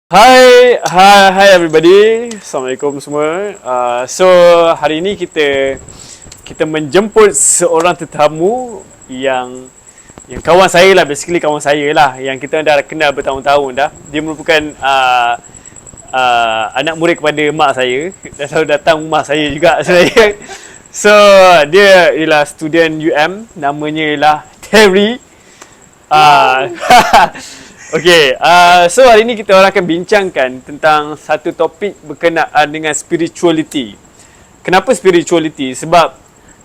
Hi everybody. Assalamualaikum semua. So hari ini kita menjemput seorang tetamu yang kawan saya lah, basically kawan saya lah, yang kita dah kenal bertahun-tahun dah. Dia merupakan anak murid kepada mak saya, dan selalu datang rumah saya juga sebenarnya. So dia ialah student UM, namanya ialah Terry. Okay, so hari ni kita orang akan bincangkan tentang satu topik berkenaan dengan spirituality. Kenapa spirituality? Sebab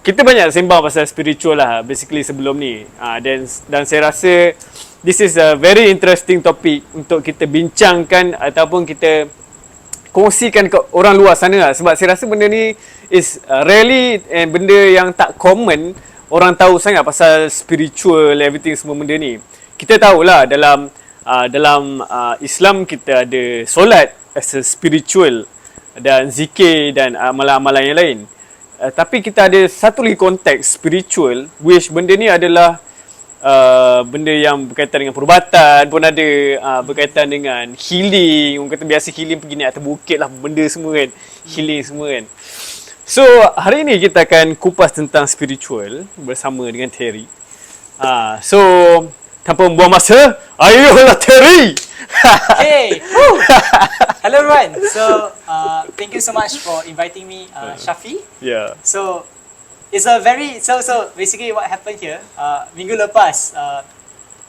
kita banyak sembang pasal spiritual lah basically sebelum ni. Dan saya rasa this is a very interesting topic untuk kita bincangkan ataupun kita kongsikan ke orang luar sana lah. Sebab saya rasa benda ni is rarely and benda yang tak common orang tahu sangat pasal spiritual, everything semua benda ni. Kita tahulah dalam Islam kita ada solat as a spiritual dan zikir dan amalan-amalan yang lain. Tapi kita ada satu lagi konteks spiritual, which benda ni adalah benda yang berkaitan dengan perubatan pun ada, berkaitan dengan healing. Orang kata biasa healing pergi naik atas bukit lah, benda semua kan, healing semua kan. So hari ni kita akan kupas tentang spiritual bersama dengan Terry. So tanpa membuang masa, ayolah Terry! Hey! Hello everyone! So, thank you so much for inviting me, Shafi. Yeah. So, it's a very... So basically what happened here, minggu lepas,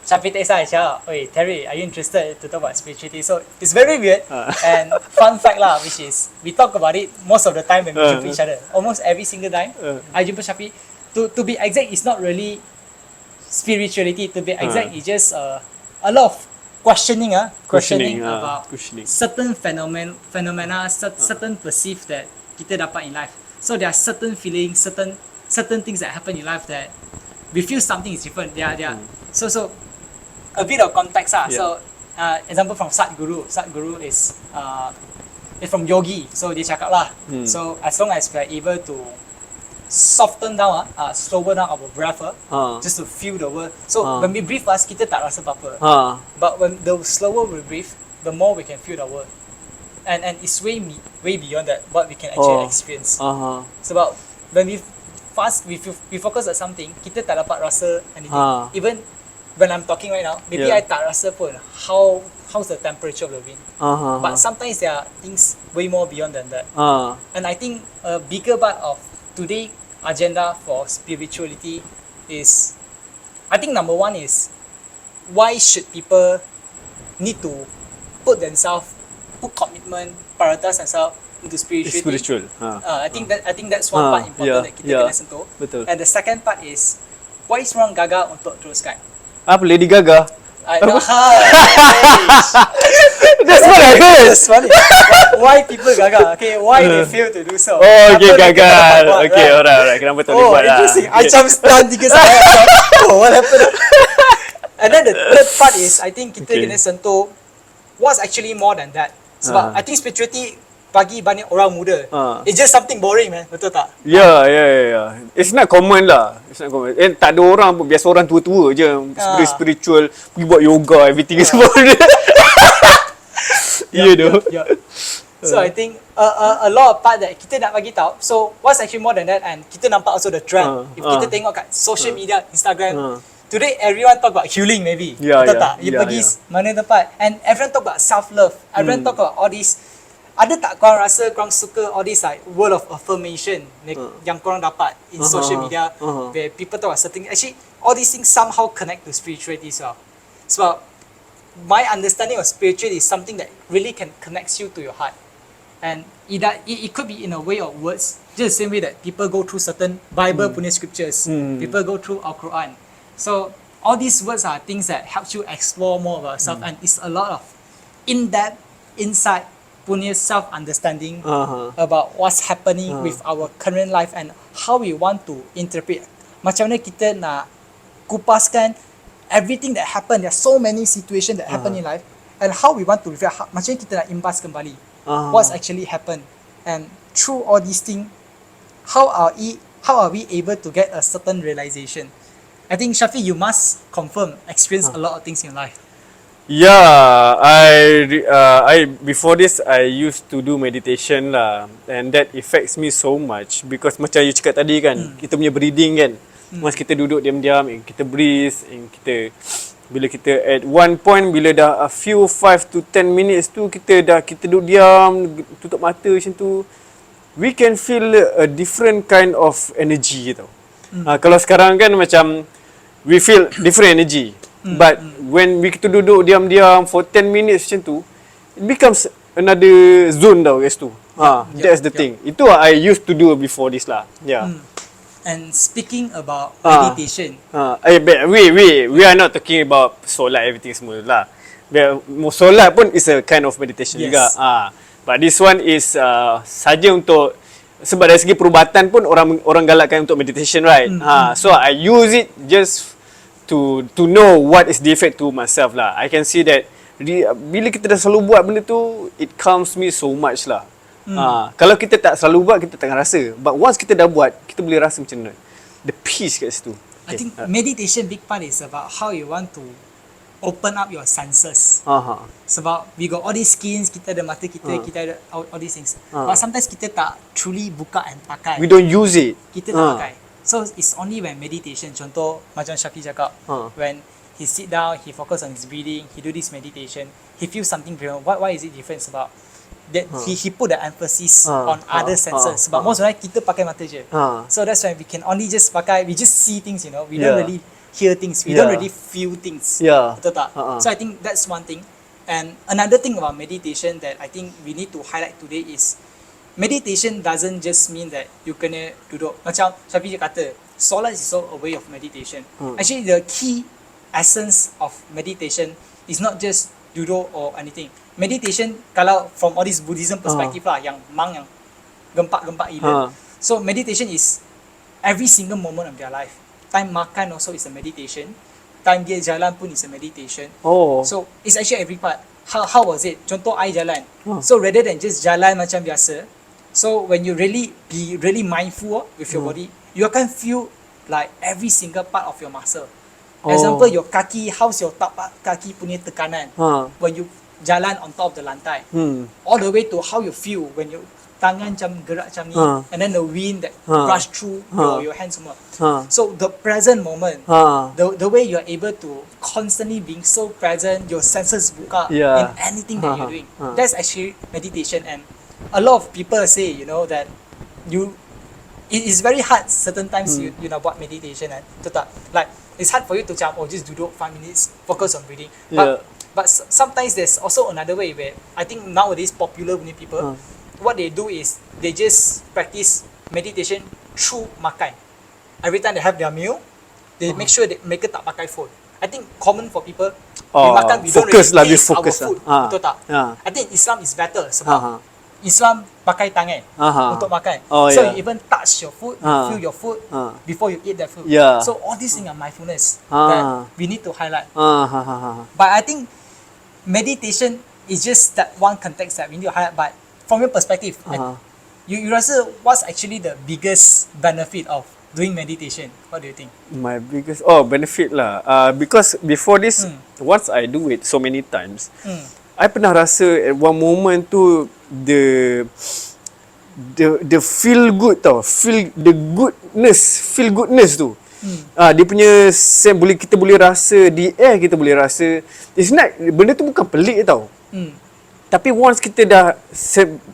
Shafi text saya, cakap, "Oi, Terry, are you interested to talk about spirituality?" So, it's very weird. And fun fact lah, which is, we talk about it most of the time when we jumpa each other. Almost every single time, I jumpa Shafi. To be exact, it's not really spirituality, to be exact, it's just a lot of questioning about certain phenomena, certain perceived that kita dapat in life. So there are certain feelings, certain things that happen in life that we feel something is different. They are so a bit of context lah. So example from Sadhguru is from yogi. So dia cakap lah. So as long as we are able to soften down, slower down our breath, just to feel the word. So when we breathe fast, kita tak rasa apa-apa. But when the slower we breathe, the more we can feel the word. And it's way beyond that what we can actually experience. Sebab when we fast, we focus at something, kita tak dapat rasa anything. Even when I'm talking right now, maybe I tak rasa pun how's the temperature of the wind. But sometimes there are things way more beyond than that. And I think a bigger part of today agenda for spirituality is, I think number one is, why should people need to put commitment, prioritize themselves into spirituality. Spiritual. I think that's one part important that kita kena sentuh. Betul. And the second part is, why is orang gagal untuk teruskan? Apa Lady Gaga? That's what I heard. That's funny. Why people gagal? Okay, why they fail to do so? Oh, okay, gagal. Okay, right? alright. Kenapa tak boleh buat lah? Interesting. I macam stun 3 saat. What happened? And then the third part is, I think kita kena sentuh what's actually more than that. Sebab I think spirituality bagi banyak orang muda, it's just something boring, man. Betul tak? Yeah. It's not common lah. Tak ada orang pun, biasa orang tua-tua je spiritual, pergi buat yoga, everything semua. Yeah. So I think a lot of part that kita nak bagi tahu. So what's actually more than that, and kita nampak also the trend. If kita tengok kat social media, Instagram, today everyone talk about healing maybe. Betul tak? You pergi mana tempat, and everyone talk about self-love. Everyone talk about all these. Ada tak korang rasa korang suka all this like word of affirmation yang korang dapat in social media, where people talk about certain, actually all these things somehow connect to spirituality as well. So my understanding of spirituality is something that really can connect you to your heart, and it could be in a way of words, just the same way that people go through certain Bible punya scriptures, people go through Al-Quran. So all these words are things that helps you explore more about yourself, and it's a lot of in-depth insight punya self-understanding about what's happening with our current life and how we want to interpret. Macam mana kita nak kupaskan everything that happened. There are so many situations that happen in life, and how we want to reflect. Macam mana kita nak imbas kembali what's actually happened, and through all these things, how are we able to get a certain realization? I think Shafi, you must confirm experience a lot of things in life. Yeah, I before this I used to do meditation lah, and that affects me so much because macam you cakap tadi kan, kita punya breathing kan, once kita duduk diam-diam, and kita breathe, and kita bila kita at one point bila dah a few 5 to 10 minutes tu kita duduk diam, tutup mata macam tu, we can feel a different kind of energy tau. Kalau sekarang kan macam we feel different energy. But when we kita duduk diam-diam for 10 minutes macam tu, it becomes another zone tau guys tu. That's the thing. Itu I used to do before this lah. Yeah. And speaking about meditation, We are not talking about solat everything semua lah. Solat pun is a kind of meditation juga. But this one is saja untuk, sebab dari segi perubatan pun orang galakkan untuk meditation, right? So I use it just to know what is the effect to myself lah. I can see that bila kita dah selalu buat benda tu, it calms me so much lah. Kalau kita tak selalu buat, kita takkan rasa. But once kita dah buat, kita boleh rasa macam mana the peace kat situ. I think meditation big part is about how you want to open up your senses. Sebab we got all these skins, kita ada mata kita, kita ada all these things. But sometimes kita tak truly buka and pakai. We don't use it. Kita tak pakai. So it's only when meditation, contoh macam Syafi cakap, when he sit down, he focus on his breathing, he do this meditation, he feels something different. Why is it different? Sebab that he put the emphasis on other senses. Sebab most of the time kita pakai mata je. So that's why we can only just pakai, we just see things, you know, we don't really hear things, we don't really feel things. Betul tak? So I think that's one thing. And another thing about meditation that I think we need to highlight today is meditation doesn't just mean that you kena duduk. Macam Syafiq kata, solat is also a way of meditation. Actually, the key essence of meditation is not just duduk or anything. Meditation, kalau from all this Buddhism perspective lah, yang yang gempak-gempak gila. So meditation is every single moment of their life. Time makan also is a meditation. Time dia jalan pun is a meditation. So it's actually every part. How was it? Contoh I jalan. So rather than just jalan macam biasa, so when you really be really mindful with your body, you can feel like every single part of your muscle. Example, your kaki, how's your tapak kaki punya tekanan when you jalan on top of the lantai. All the way to how you feel when you tangan macam gerak macam ni, and then the wind that brush through your hands semua. So the present moment, the way you are able to constantly being so present, your senses buka in anything that you're doing, that's actually meditation. And a lot of people say, you know, that it is very hard certain times you nak buat meditation kan, betul tak? Like it's hard for you to macam just duduk 5 minutes focus on breathing. But sometimes there's also another way where I think nowadays popular punya people, what they do is they just practice meditation through makan. Every time they have their meal, they make sure that mereka tak pakai phone. I think common for people, we makan, we don't really taste our food. Betul tak? I think Islam is better sebab Islam pakai tangan untuk makan. So you even touch your food, feel your food before you eat that food. So all these things are mindfulness that we need to highlight. But I think meditation is just that one context that we need to highlight. But from your perspective, you rasa what's actually the biggest benefit of doing meditation? What do you think? My biggest benefit lah. Because before this, once I do it so many times, I pernah rasa at one moment tu the feel good tau, feel goodness tu. Dia punya kita boleh rasa di air, kita boleh rasa. It's not, benda tu bukan pelik tau. Tapi once kita dah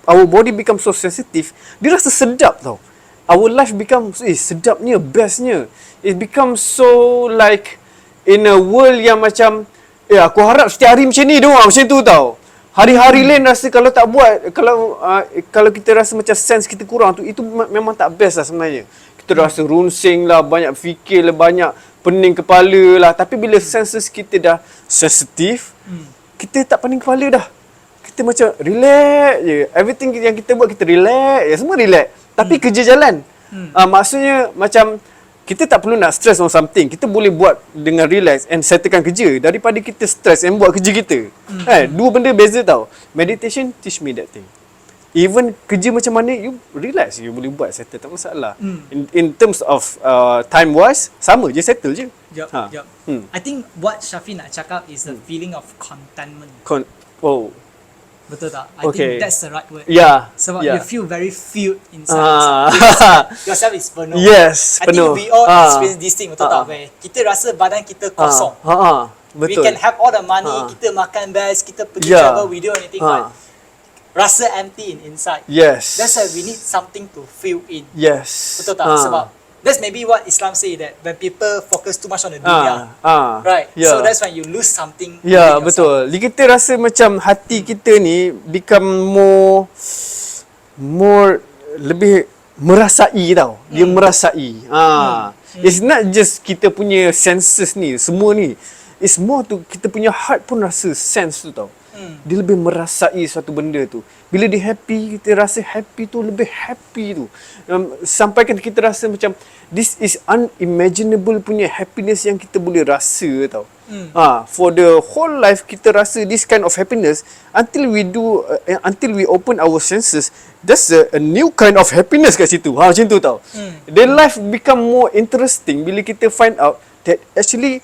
our body become so sensitive, dia rasa sedap tau. Our life become sedapnya, bestnya. It becomes so like in a world yang macam aku harap setiap hari macam ni doang, macam tu tau. Hari-hari lain rasa kalau tak buat, kalau kita rasa macam sense kita kurang tu, itu memang tak best lah sebenarnya. Kita rasa runsing lah, banyak fikir lah, banyak pening kepala lah. Tapi bila senses kita dah sensitif, kita tak pening kepala dah. Kita macam relax je. Everything yang kita buat, kita relax je. Semua relax. Tapi kerja jalan. Maksudnya macam kita tak perlu nak stress on something. Kita boleh buat dengan relax and settlekan kerja daripada kita stress and buat kerja kita. Dua benda beza tau. Meditation teach me that thing. even kerja macam mana, you relax, you boleh buat, settle, tak masalah. In terms of time wise, sama je, settle je. Yup, Ha. yup. I think what Shafi nak cakap is the feeling of contentment. Oh, Betul tak? I Okay. think that's the right word. yeah. Sebab yeah. you feel very filled inside. Ah. Yourself is penuh. Yes, I penuh. think we all Ah. experience this thing, betul tak? Where kita rasa badan kita kosong. We Betul. can have all the money, Ah. kita makan best, kita pergi Yeah. travel, we do anything, Ah. but rasa empty inside. Yes. That's why we need something to fill in. Yes. Betul tak? Sebab that's maybe what Islam say, that when people focus too much on the dunya, right? Yeah. So that's when you lose something. Ya, within yourself. betul. Kita rasa macam hati kita ni become more lebih merasai tau. Dia merasai. It's not just kita punya senses ni, semua ni. It's more tu kita punya heart pun rasa sense tu tau. Dia lebih merasai suatu benda tu. Bila dia happy, kita rasa happy tu lebih happy tu. Sampai kan kita rasa macam this is unimaginable punya happiness yang kita boleh rasa tau. For the whole life kita rasa this kind of happiness until we open our senses. That's a new kind of happiness kat situ. Macam tu tau. Then life become more interesting bila kita find out that actually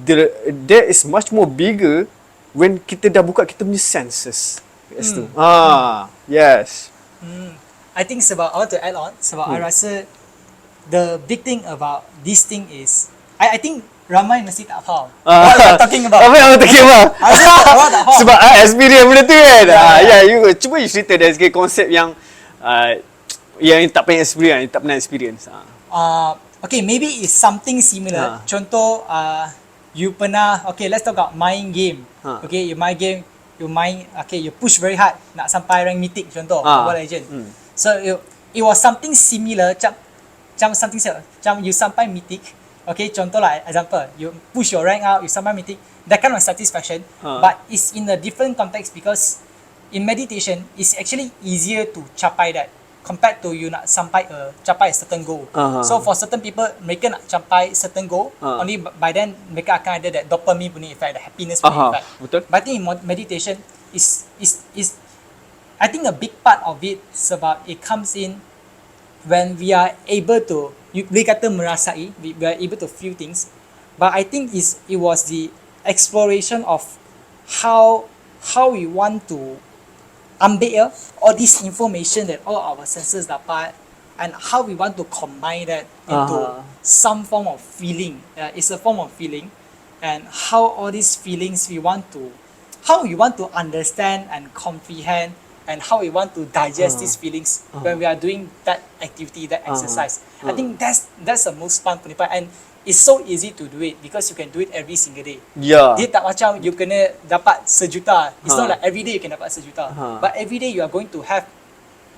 there is much more bigger when kita dah buka kita punya senses. Kat situ. Yes. I think sebab, I want to add on, sebab I rasa the big thing about this thing is, I think ramai mesti tak faham what you're talking about. Apa yang awak talking about? I rasa orang tak faham. Sebab experience benda tu kan. Yeah. You cuba you cerita dari segi konsep yang yang tak pernah experience. Okay, maybe it's something similar. Contoh, you pernah, okay, let's talk about main game. Okay, you main game, okay, you push very hard nak sampai rank mythic, contoh, Mobile Legend. So it was something similar, macam you sampai mythic. Okay, contoh lah, example, you push your rank out, you sampai mythic, that kind of satisfaction, but it's in a different context because in meditation, it's actually easier to capai that compared to you nak capai a certain goal. So for certain people, mereka nak capai certain goal, only by then mereka akan ada that dopamine punya effect, the happiness punya effect. Betul. But I think in meditation is I think a big part of it sebab it comes in when we are able to, boleh kata merasai, we are able to feel things. But I think it was the exploration of how we want to ambil all this information that all our senses dapat, and how we want to combine that into some form of feeling. It's a form of feeling, and how all these feelings how we want to understand and comprehend, and how we want to digest these feelings when we are doing that activity, that exercise. I think that's the most fun punya part, and it's so easy to do it because you can do it every single day. Yeah. Dia tak macam you kena dapat sejuta. It's not like every day you can dapat sejuta. But every day you are going to have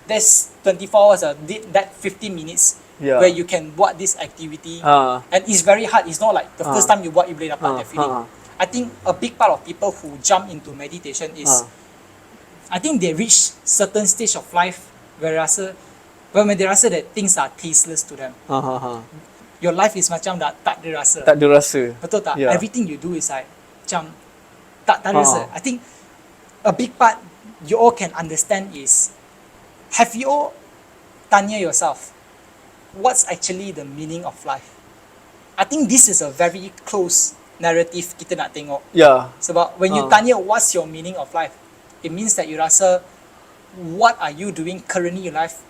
this 24 hours or that 15 minutes where you can buat this activity. And it's very hard. It's not like the first time you buat you boleh dapat that feeling. I think a big part of people who jump into meditation is I think they reach certain stage of life where when they rasa that things are tasteless to them. Your life is macam dah tak ada rasa. Tak ada rasa. Betul tak? Yeah. Everything you do is like macam tak ada rasa. I think a big part you all can understand is, have you all tanya yourself, what's actually the meaning of life? I think this is a very close narrative kita nak tengok. Yeah. Sebab when you tanya what's your meaning of life, it means that you rasa what are you doing currently in life,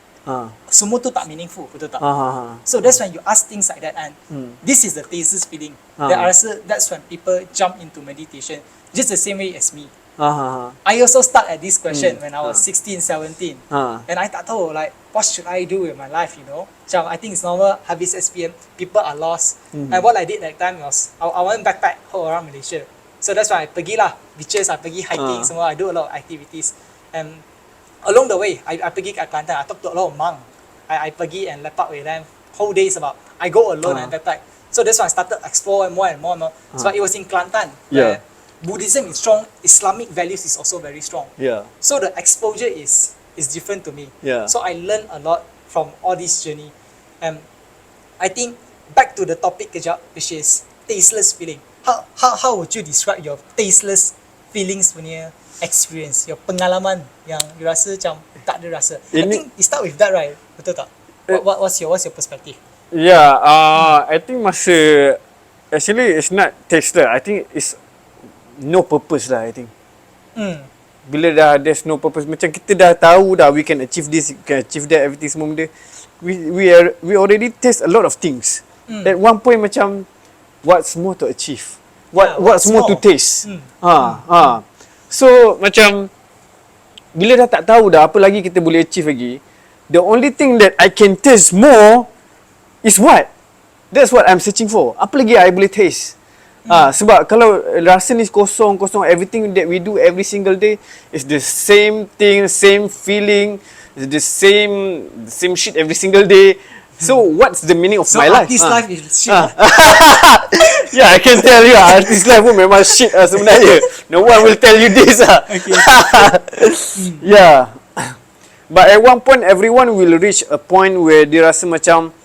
semua tu tak meaningful, betul tak? So that's when you ask things like that, and this is the thesis feeling. That I rasa that's when people jump into meditation, just the same way as me. I also stuck at this question when I was 16, 17. And I tak tahu, like, what should I do with my life, you know? Macam, I think it's normal, habis SPM, people are lost. And what I did that time was, I went backpack whole around Malaysia. So that's why I pergi lah, beaches, I pergi hiking, semua, I do a lot of activities. And along the way, I pergi kat Kelantan, I talk to a lot of monk. I pergi and lepak with them, whole days about, I go alone and backpack. So that's why I started exploring more and more. So it was in Kelantan, where Buddhism is strong, Islamic values is also very strong. Yeah. So the exposure is different to me. Yeah. So I learned a lot from all this journey. And I think back to the topic kejap, which is tasteless feeling. How would you describe your tasteless feelings punya experience, your pengalaman yang you rasa macam tak ada rasa. I Ini- think you start with that, right? Betul tak? What's your perspective? Yeah, I think actually it's not taste lah. I think it's no purpose lah, I think. Bila there's no purpose, macam kita dah tahu dah we can achieve this, we can achieve that, everything semua benda. We already taste a lot of things. At one point macam what's more to achieve? What's more to taste? So macam bila dah tak tahu dah apa lagi kita boleh achieve lagi, the only thing that I can taste more is what? That's what I'm searching for. Apa lagi I boleh taste? Sebab kalau rasa ni kosong, everything that we do every single day is the same thing, same feeling, the same shit every single day. So what's the meaning of my life? Artist life is shit. Yeah, I can tell you, artist life pun memang shit sebenarnya. No one will tell you this. Okay. Yeah. But at one point, everyone will reach a point where dia rasa macam,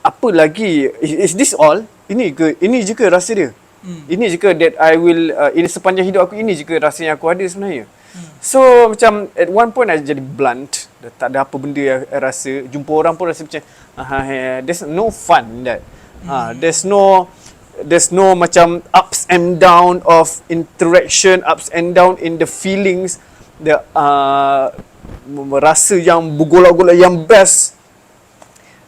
apa lagi? Is this all? Ini je ke rasa dia? Ini je ke that I will, ini sepanjang hidup aku, ini je ke rasa yang aku ada sebenarnya? So macam at one point I jadi blunt. Dah tak ada apa benda yang I rasa. Jumpa orang pun rasa macam there's no fun in that. There's no macam ups and down of interaction, ups and down in the feelings, the rasa yang bergolak-golak yang best.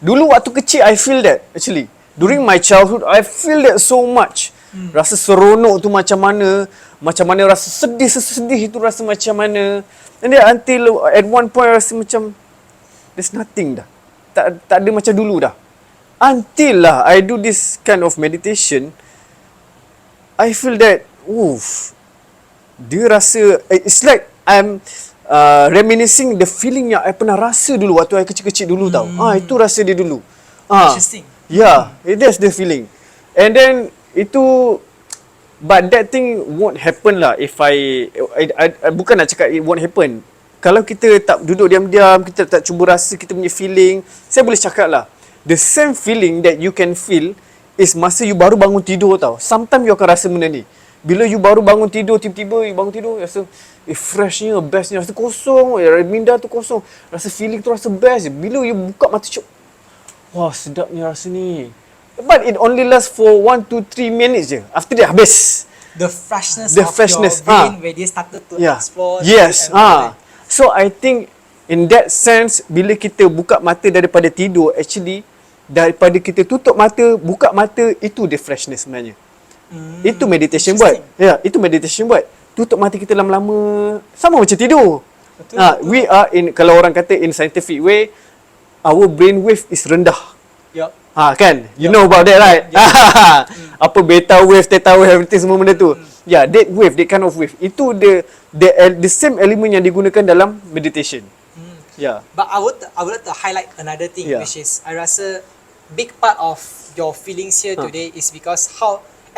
Dulu waktu kecil I feel that actually. During my childhood I feel that so much. Rasa seronok tu macam mana rasa sedih itu rasa macam mana. And then until at one point rasa macam there's nothing dah. Tak ada macam dulu dah. Until lah I do this kind of meditation, I feel that dia rasa it's like I'm reminiscing the feeling yang I pernah rasa dulu waktu I kecil-kecil dulu tau. Itu rasa dia dulu. Interesting. Yeah, that's the feeling. And then but that thing won't happen lah if I bukan nak cakap it won't happen. Kalau kita tak duduk diam-diam, kita tak cuba rasa kita punya feeling, saya boleh cakap lah, the same feeling that you can feel is masa you baru bangun tidur tau. Sometimes you akan rasa benda ni. Bila you baru bangun tidur, tiba-tiba you bangun tidur, rasa freshnya, bestnya, rasa kosong, minda tu kosong, rasa feeling tu rasa best. Bila you buka mata cuk, wah sedapnya rasa ni. But it only lasts for 1 to 3 minutes je. After that habis. The freshness The of freshness, your brain where they started to explore. Yes. and all that. So I think in that sense, bila kita buka mata daripada tidur, actually daripada kita tutup mata, buka mata, itu the freshness sebenarnya. Itu meditation buat. Ya, itu meditation buat. Tutup mata kita lama-lama, sama macam tidur. Betul. We are kalau orang kata in scientific way, our brain wave is rendah. Yup. Kan? You know about that, right? Apa beta wave, theta wave, everything semua benda tu. Yeah, that wave, that kind of wave. Itu the same element yang digunakan dalam meditation. Yeah. But I would like to highlight another thing, Yeah. which is I rasa big part of your feelings here today is because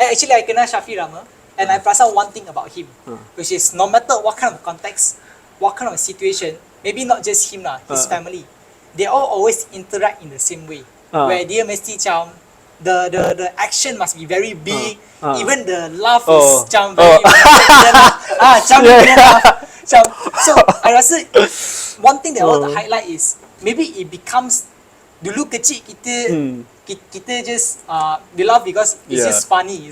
actually I kenal Shafi Rama and I perasan one thing about him, which is no matter what kind of context, what kind of situation, maybe not just him lah, his family, they all always interact in the same way. Where dia mesti macam the action must be very big, even the laugh is macam very macam so I rasa one thing that I want to highlight is maybe it becomes dulu kecil kita just we laugh because it's just funny.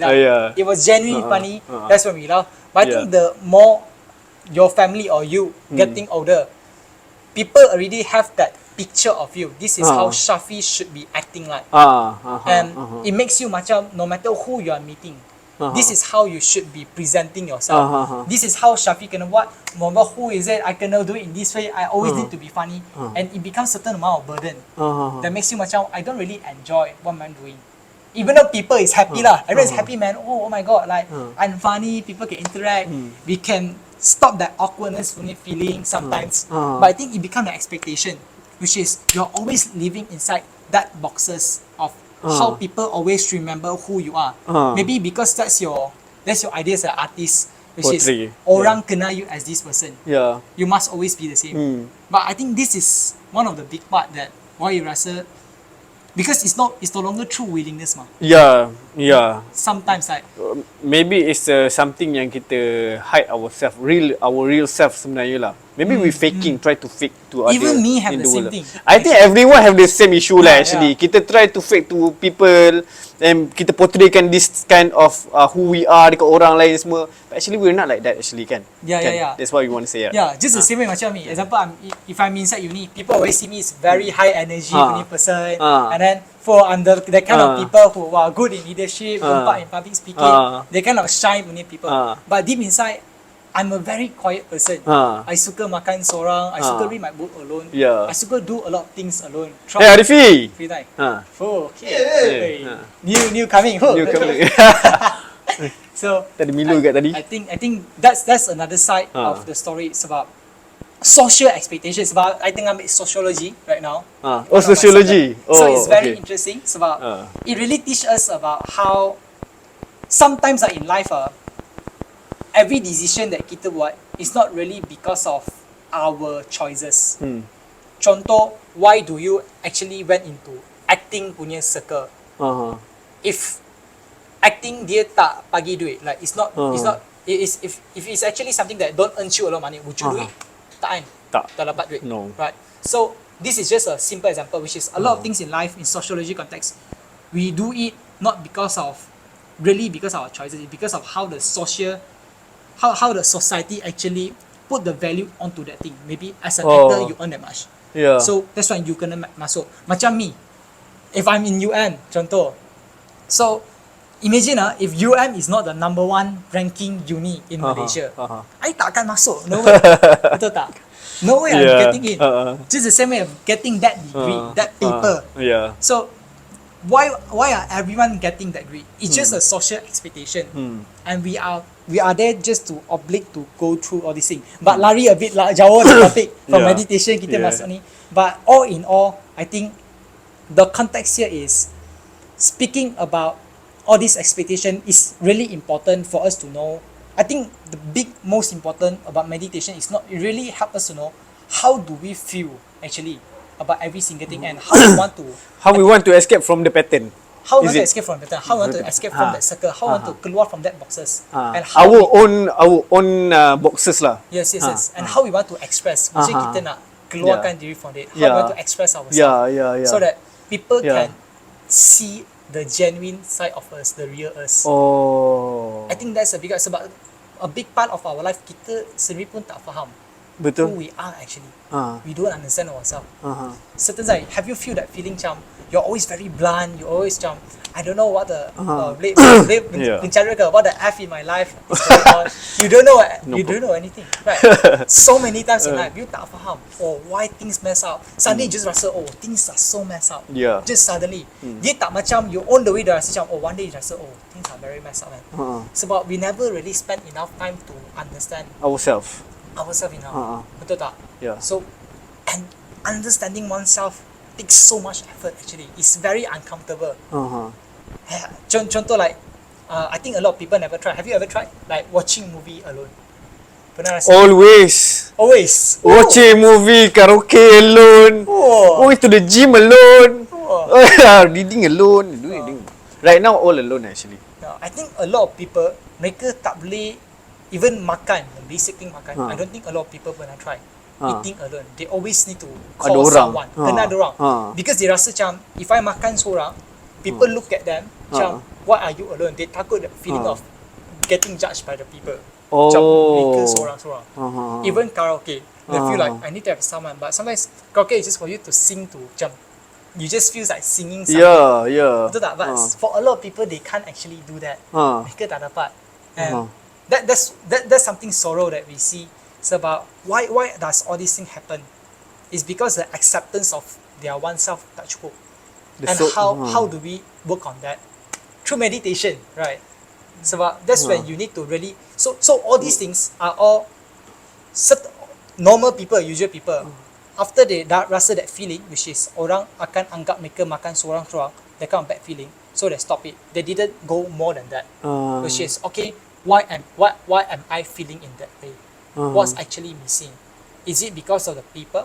It was genuinely funny. That's when we laugh. But I think the more your family or you getting older, people already have that picture of you. This is how Shafi should be acting like. And it makes you macam no matter who you are meeting, this is how you should be presenting yourself. This is how Shafi kena buat. No matter who is it, I cannot do it in this way. I always need to be funny. And it becomes certain amount of burden. That makes you macam, I don't really enjoy what I'm doing. Even though people is happy lah. Everyone is happy, man. Oh my god, like I'm funny, people can interact. We can stop that awkwardness feeling sometimes. But I think it becomes an expectation, which is you're always living inside that boxes of how people always remember who you are. Maybe because that's your idea as an artist, which Portray. is orang kenal you as this person. Yeah. You must always be the same. But I think this is one of the big part that why you rasa, because it's no longer true willingness mah. Yeah. Yeah. Sometimes like Maybe it's something yang kita hide ourselves, our real self sebenarnya lah. Maybe we faking, try to fake to other. Even me have in the same world. thing. I think everyone have the same issue lah Yeah, actually. yeah. Kita try to fake to people and kita portraykan this kind of who we are dekat orang lain semua. But actually we're not like that actually kan. Yeah, Kan? yeah, yeah. That's what you want to say. Yeah, just the same way macam me. Example, if I'm inside uni, people always see me as very high energy punya person. And then for under that kind of people who are good in leadership, in public speaking, they kind of shy punya people. But deep inside, I'm a very quiet person. I suka makan seorang, I suka read my book alone. Yeah. I suka do a lot of things alone. Hey Arifi. Free time. Ha. Oh, okay. Hey. New coming. Oh. New coming. So Tadi Milo kat tadi. I think that's another side of the story. It's about social expectations. About I think I'm in sociology right now. Oh, One of my sociology. subject. So it's very okay. interesting. It's about it really teaches us about how sometimes in life every decision that kita buat is not really because of our choices. Contoh, why do you actually went into acting punya circle? If acting dia tak bagi duit, like it's not it is if it's actually something that don't earn you a lot of money, would you do it? Tak kan? Tak. Tak dapat duit. No. Right. So this is just a simple example, which is a lot of things in life in sociology context. We do it not because of our choices, it's because of how the how the society actually put the value onto that thing. Maybe as an actor you earn that much. Yeah. So that's why you kena masuk. Macam me, if I'm in UN, contoh. So imagine if UM is not the number 1 ranking uni in Malaysia, I tak akan masuk. No way. Betul tak? No way I'm getting in. Just the same way of getting that degree, that paper. Yeah. So why are everyone getting that degree? It's just a social expectation, and we are there just to oblique to go through all these things. But lari a bit jauh the topic from meditation kita masuk ni. But all in all, I think the context here is speaking about all this expectation is really important for us to know. I think the most important about meditation is not, it really help us to know how do we feel actually about every single thing and how we want to escape from the pattern. how we want to escape from the pattern, how we want to escape from that circle, how we want to keluar from that boxes, and how our own boxes lah. yes, and how we want to express. Macam kita nak keluarkan diri from it, how we want to express ourselves, so that people can see the genuine side of us, the real us. I think that's a big sebab a big part of our life kita sendiri pun tak faham Betul. who we are actually. We don't understand ourselves. Certain side, have you feel that feeling macam you're always very blunt, you always macam I don't know what the mencari ke what the F in my life is going on. You don't know you don't know anything, right? So many times in life you tak faham why things mess up. Suddenly you just rasa things are so messed up. Just suddenly dia tak macam you on the way dah rasa macam one day you rasa things are very messed up man. Sebab we never really spend enough time to understand Ourselves enough. Betul tak? Yeah. So and understanding oneself takes so much effort actually. It's very uncomfortable. Contoh like I think a lot of people never try. Have you ever tried like watching movie alone? Pernah rasa? Always. Watching movie, karaoke alone. Going to the gym alone. Reading alone. Right now all alone actually. I think a lot of people mereka tak boleh even makan, the basic thing makan. I don't think a lot of people pernah try eating alone. They always need to call someone. Kena ada orang. Because they rasa macam if I makan seorang, people look at them macam why are you alone? They takut the feeling of getting judged by the people. Macam mereka seorang-seorang. Even karaoke, they feel like I need to have someone. But sometimes karaoke is just for you to sing to macam you just feels like singing something. Betul tak? But for a lot of people they can't actually do that. Mereka tak dapat. And that's something sorrow that we see. It's about why does all these things happen? It's because the acceptance of their oneself tak cukup. And how do we work on that? Through meditation, right? Sebab that's when you need to really so all these things are all normal people, usual people. After they rasa that feeling, which is orang akan anggap mereka makan seorang-seorang, that kind of bad feeling, so they stop it. They didn't go more than that, which is okay. Why am I feeling in that way? What's actually missing? Is it because of the people,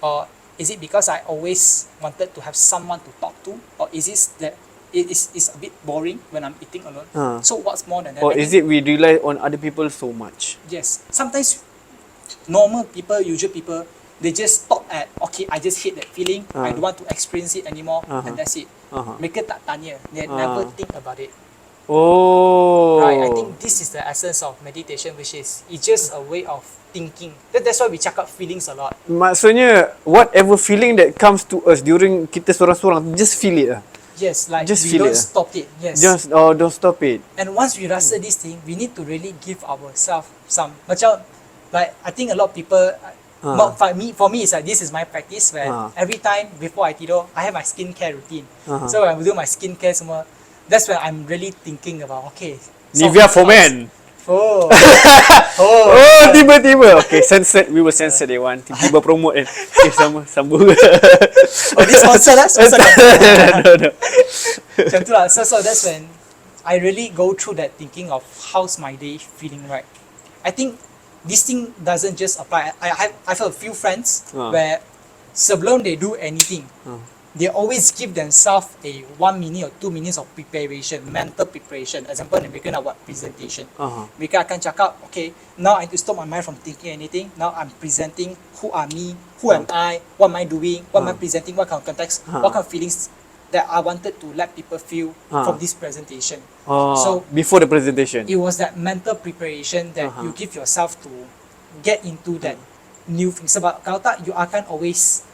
or is it because I always wanted to have someone to talk to, or is it that it's a bit boring when I'm eating alone. So what's more than that? Or I is think- it we rely on other people so much? Yes. Sometimes normal people, usual people, they just stop at okay, I just hate that feeling. I don't want to experience it anymore, and that's it. Mereka tak tanya. They never think about it. Oh. Right. I think this is the essence of meditation, which is it's just a way of thinking. That's why we cakap feelings a lot. Maksudnya whatever feeling that comes to us during kita sorang-sorang, just feel it lah. Yes, like Just we feel don't it. stop it. Yes. Don't stop it. And once we rasa this thing, we need to really give ourselves some. Macam, like I think a lot of people. For me, it's like this is my practice where every time before I tidur, I have my skincare routine. So when I do my skincare semua, that's when I'm really thinking about okay. Nivea for men. Oh. Oh, tiba-tiba. Okay, censored. We were censored that one. Tiba-tiba promote kan. Okay, sambung. Oh, this sponsor lah. Sponsor lah. no. Macam tu lah. So that's when I really go through that thinking of how's my day feeling right. I think this thing doesn't just apply. I have a few friends where sebelum they do anything, they always give themselves a 1 minute or 2 minutes of preparation, mental preparation. Example, mereka nak buat presentation. Mereka akan cakap, okay, now I need to stop my mind from thinking anything. Now I'm presenting who are me, who am I, what am I doing, what am I presenting, what kind of context, what kind of feelings that I wanted to let people feel from this presentation. So before the presentation. it was that mental preparation that you give yourself to get into that new thing. Sebab kalau tak, you akan always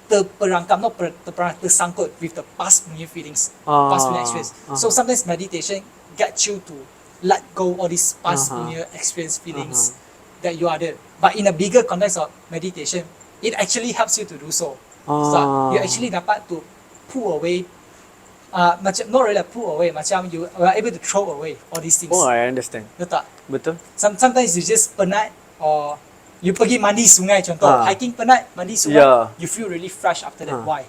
tersangkut with the past new feelings, past new experience. So sometimes meditation gets you to let go all these past new experience feelings that you are there. But in a bigger context of meditation, it actually helps you to do so. So you actually dapat to pull away, macam not really pull away, macam you are able to throw away all these things. Oh, I understand. Betul tak? Betul. Sometimes you just penat or you pergi mandi sungai contoh, hiking penat, mandi sungai, you feel really fresh after that. Why?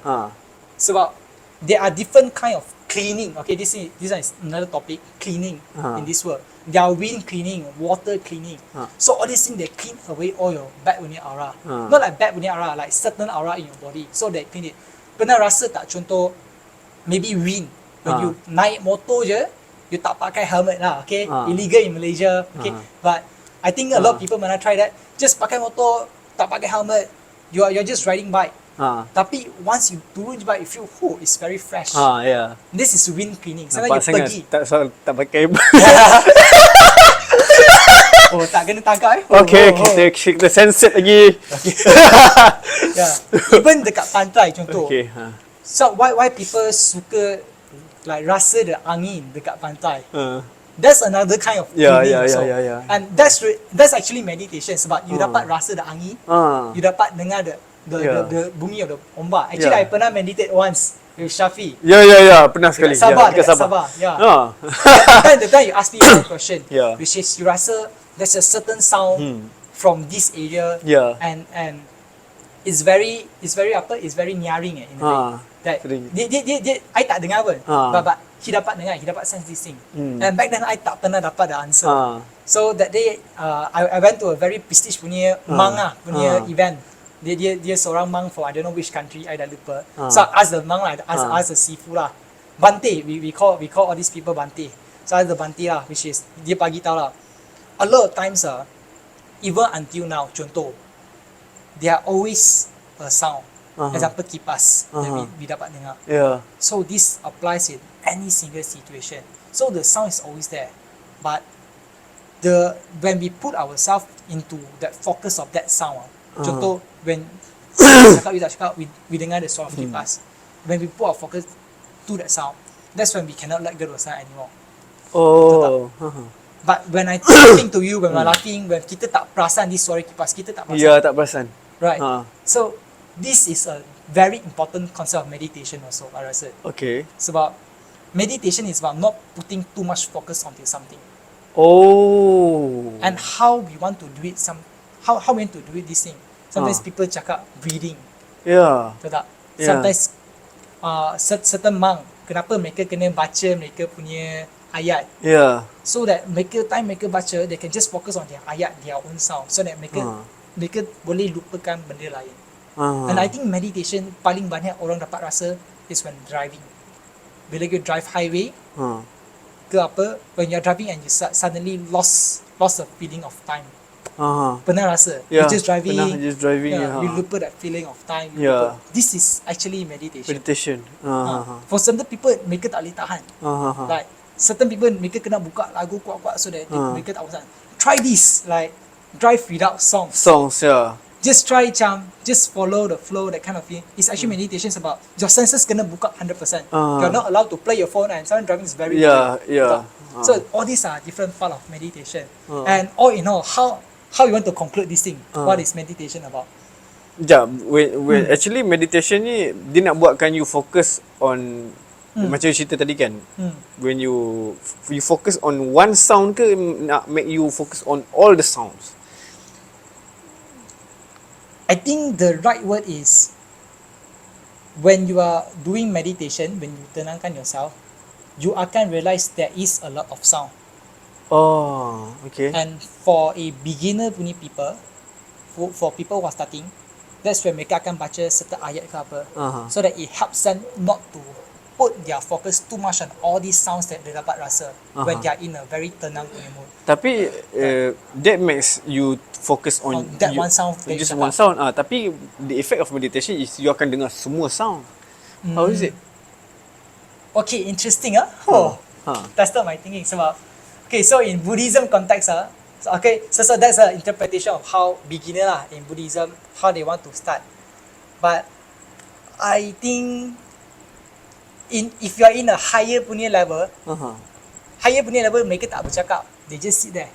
Sebab there are different kind of cleaning. Okay, this one is another topic, cleaning in this world. There are wind cleaning, water cleaning. So all these things, they clean away all your bad punya aura. Not like bad punya aura, like certain aura in your body. So they clean it. Pernah rasa tak contoh, maybe wind, when you naik motor je, you tak pakai helmet lah, okay? Illegal in Malaysia, okay? But I think a lot of people when I try that, just pakai motor, tak pakai helmet, you're just riding bike. Tapi once you turun je bike, you feel, it's very fresh. Yeah. This is wind cleaning. Nampak Sometimes you sangat pergi. tak pakai. Oh, tak kena tangkap Okay, kita censored lagi. Yeah. Even dekat pantai contoh. Okay. So why people suka like rasa the angin dekat pantai? That's another kind of cleaning also. Yeah. And that's actually meditation sebab you dapat rasa the angin, you dapat dengar the bunyi of the ombak. Actually, I pernah meditate once with Shafi. Ya, pernah sekali. Dekat Sabah. Yeah. The time you ask me one question, which is you rasa there's a certain sound from this area, and it's very nyaring in a way. That dia I tak dengar pun, but he dapat dengar, he dapat sense this thing. And back then I tak pernah dapat the answer. So that day I went to a very prestige punya punya event. Dia seorang monk for I don't know which country, I dah lupa. So I ask the monk lah, ask the sifu lah. Bante, we call all these people Bante. So I ask the Bante lah, which is dia bagi tahu lah. A lot of times even until now, contoh, there are always a sound. Example kipas that we dapat dengar. So this applies in any single situation. So the sound is always there. But when we put ourselves into that focus of that sound, contoh when we dengar the sound of kipas, when we put our focus to that sound, that's when we cannot let go of the sound anymore. But when I talking to you, when we're laughing, when kita tak perasan this suara kipas, kita tak perasan. Ya, tak perasan. Right. So this is a very important concept of meditation also, I rasa. Okay. Sebab meditation is about not putting too much focus onto something. And how we want to do it, how we want to do it this thing. Sometimes people cakap breathing. Betul tak? Sometimes certain monk, kenapa mereka kena baca mereka punya ayat. So that mereka baca, they can just focus on their ayat, their own sound. So that mereka boleh lupakan benda lain. And I think meditation paling banyak orang dapat rasa is when driving. bila you drive highway Ha. ke apa, when you're driving and you suddenly lost the feeling of time. Ha. Pernah rasa? Yeah, You're just driving. pernah just driving, Yeah, yeah. you lupa that feeling of time. You Yeah. lupa. This is actually meditation. Meditation. For certain people, mereka tak boleh tahan. Like certain people, mereka kena buka lagu kuat-kuat so that mereka tak bosan. Try this, like drive without songs. Songs, yeah. Just try macam, just follow the flow, that kind of thing. It's actually meditation about your senses kena buka 100%. You're not allowed to play your phone and someone driving is very Yeah, boring. yeah. So all these are different part of meditation. And all in all, how you want to conclude this thing? What is meditation about? Sekejap, when actually meditation ni dia nak buatkan you focus on macam you cerita tadi kan. When you focus on one sound ke nak make you focus on all the sounds? I think the right word is when you are doing meditation, when you tenangkan yourself, you akan realize there is a lot of sound. Oh, okay. And for a beginner punya people, for people who are starting, that's when mereka akan baca certain ayat ke apa, so that it helps them not to put their focus too much on all these sounds that they dapat rasa when they are in a very tenang punya mood. Tapi that makes you focus on that one sound that just you one dapat. sound. Tapi the effect of meditation is you akan dengar semua sound. How is it? Okay, interesting That's not my thinking. Sebab okay, so in Buddhism context so that's an interpretation of how beginner in Buddhism, how they want to start. But I think if you are in a higher punya level, mereka tak bercakap, they just sit there.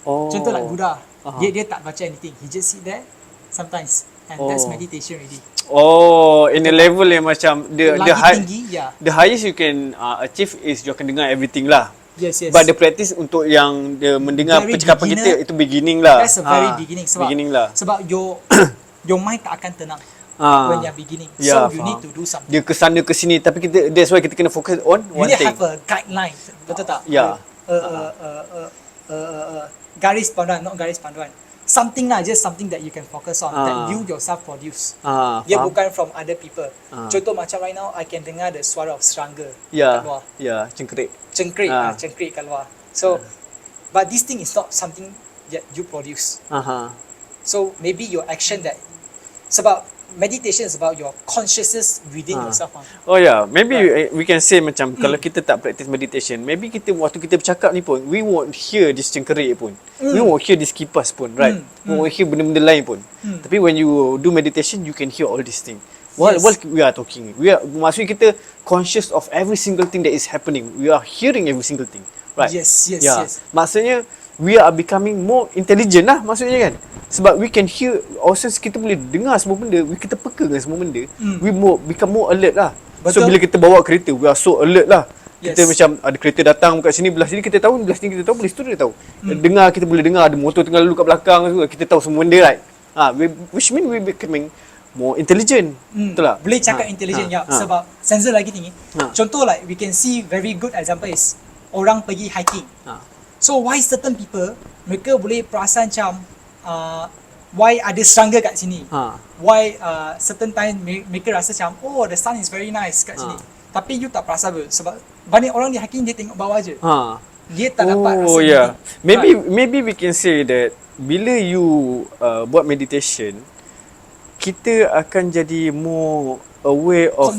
Oh. Contoh like Buddha, dia tak baca anything, he just sit there sometimes, and that's meditation already. Oh, in a level yang macam the Tinggi, yeah. the highest you can achieve is you akan dengar everything lah. Yes. But the practice untuk yang dia mendengar Very percakapan beginner, kita itu beginning lah. That's a very beginning. Sebab your mind tak akan tenang when you're beginning. Yeah, so you need to do something. Dia kesana ke sini, tapi that's why kita kena fokus on one You need thing. have a guideline, betul tak? Yeah. Garis panduan, not garis panduan. Something lah, just something that you can focus on, that you yourself produce. Dia faham. bukan from other people. Contoh macam right now, I can dengar the suara of serangga Ya, kat luar. ya, cengkerik. Cengkrik kat luar. So, but this thing is not something that you produce. So maybe your action that, sebab meditation is about your consciousness within yourself. Oh yeah, maybe we can say macam kalau kita tak practice meditation, maybe kita waktu kita bercakap ni pun, we won't hear this cengkerik pun. We won't hear this kipas pun, right? We won't hear benda-benda lain pun. Tapi when you do meditation, you can hear all these things. While we are talking, maksudnya kita conscious of every single thing that is happening. We are hearing every single thing, right? Yes. Maksudnya we are becoming more intelligent lah maksudnya kan. Sebab we can hear, sense kita boleh dengar semua benda, kita peka dengan semua benda. We become more alert lah. Betul. So bila kita bawa kereta, we are so alert lah. Kita Yes. macam ada kereta datang kat sini, belah sini kita tahu, belah sini kita tahu, belah situ kita tahu. Dengar, kita boleh dengar ada motor tengah lalu kat belakang, kita tahu semua benda, right? Which mean we becoming more intelligent. Betul tak? Boleh cakap intelligent sebab sensor lagi tinggi. Contoh like we can see very good example is orang pergi hiking. So why certain people mereka boleh perasan macam why ada serangga kat sini. Why certain time mereka rasa macam the sun is very nice kat sini. Tapi you tak perasan sebab banyak orang di hiking dia tengok bawah je. Dia tak dapat rasa. Maybe we can say that bila you buat meditation, kita akan jadi more aware of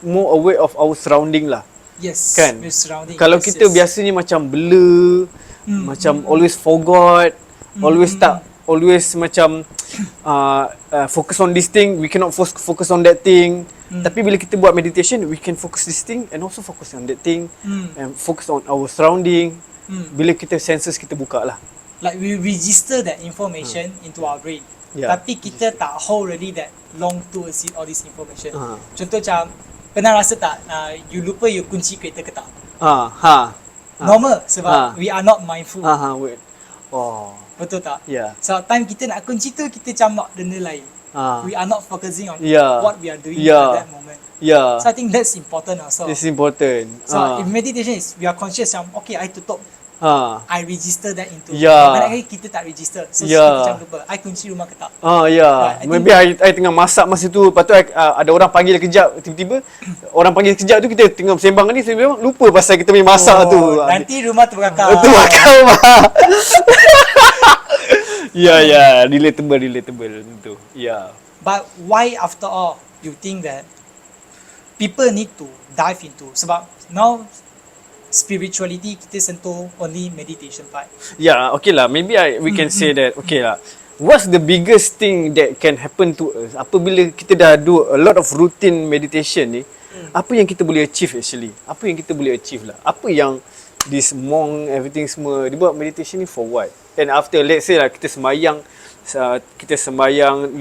more aware of our surrounding lah. Yes, kan? surrounding. Kalau kita biasanya macam blur, macam always forgot, always macam focus on this thing, we cannot focus on that thing. Tapi bila kita buat meditation, we can focus this thing and also focus on that thing, and focus on our surrounding. Bila kita senses kita buka lah. Like we register that information into our brain. Tapi kita tak hold really that long to see all this information. Contoh macam, pernah rasa tak you lupa you kunci kereta ke tak? Normal sebab we are not mindful. Wait. Oh. Betul tak? Yeah. So time kita nak kunci tu, kita macam nak benda lain. We are not focusing on what we are doing at that moment. So I think that's important also. It's important. So if meditation is we are conscious macam okay, I tutup I register that into. Ya. Kadang-kadang kita tak register. So Ya. kita macam lupa. I kunci rumah ke tak? Ya. I think- Maybe I tengah masak masa tu, lepas tu ada orang panggil kejap, tiba-tiba orang panggil kejap tu kita tengah sembang ni, tiba-tiba lupa pasal kita punya masak tu. Nanti rumah terbakar. Tu makan rumah. Ya, relatable tu. Ya. But why after all you think that people need to dive into? Sebab now spirituality kita sentuh only meditation part. Yeah, okay lah. Maybe we can say that, okay lah. What's the biggest thing that can happen to us apabila kita dah do a lot of routine meditation ni? Apa yang kita boleh achieve actually? Apa yang kita boleh achieve lah? Apa yang this monk, everything semua, dia buat meditation ni for what? And after, let's say lah, kita sembahyang 5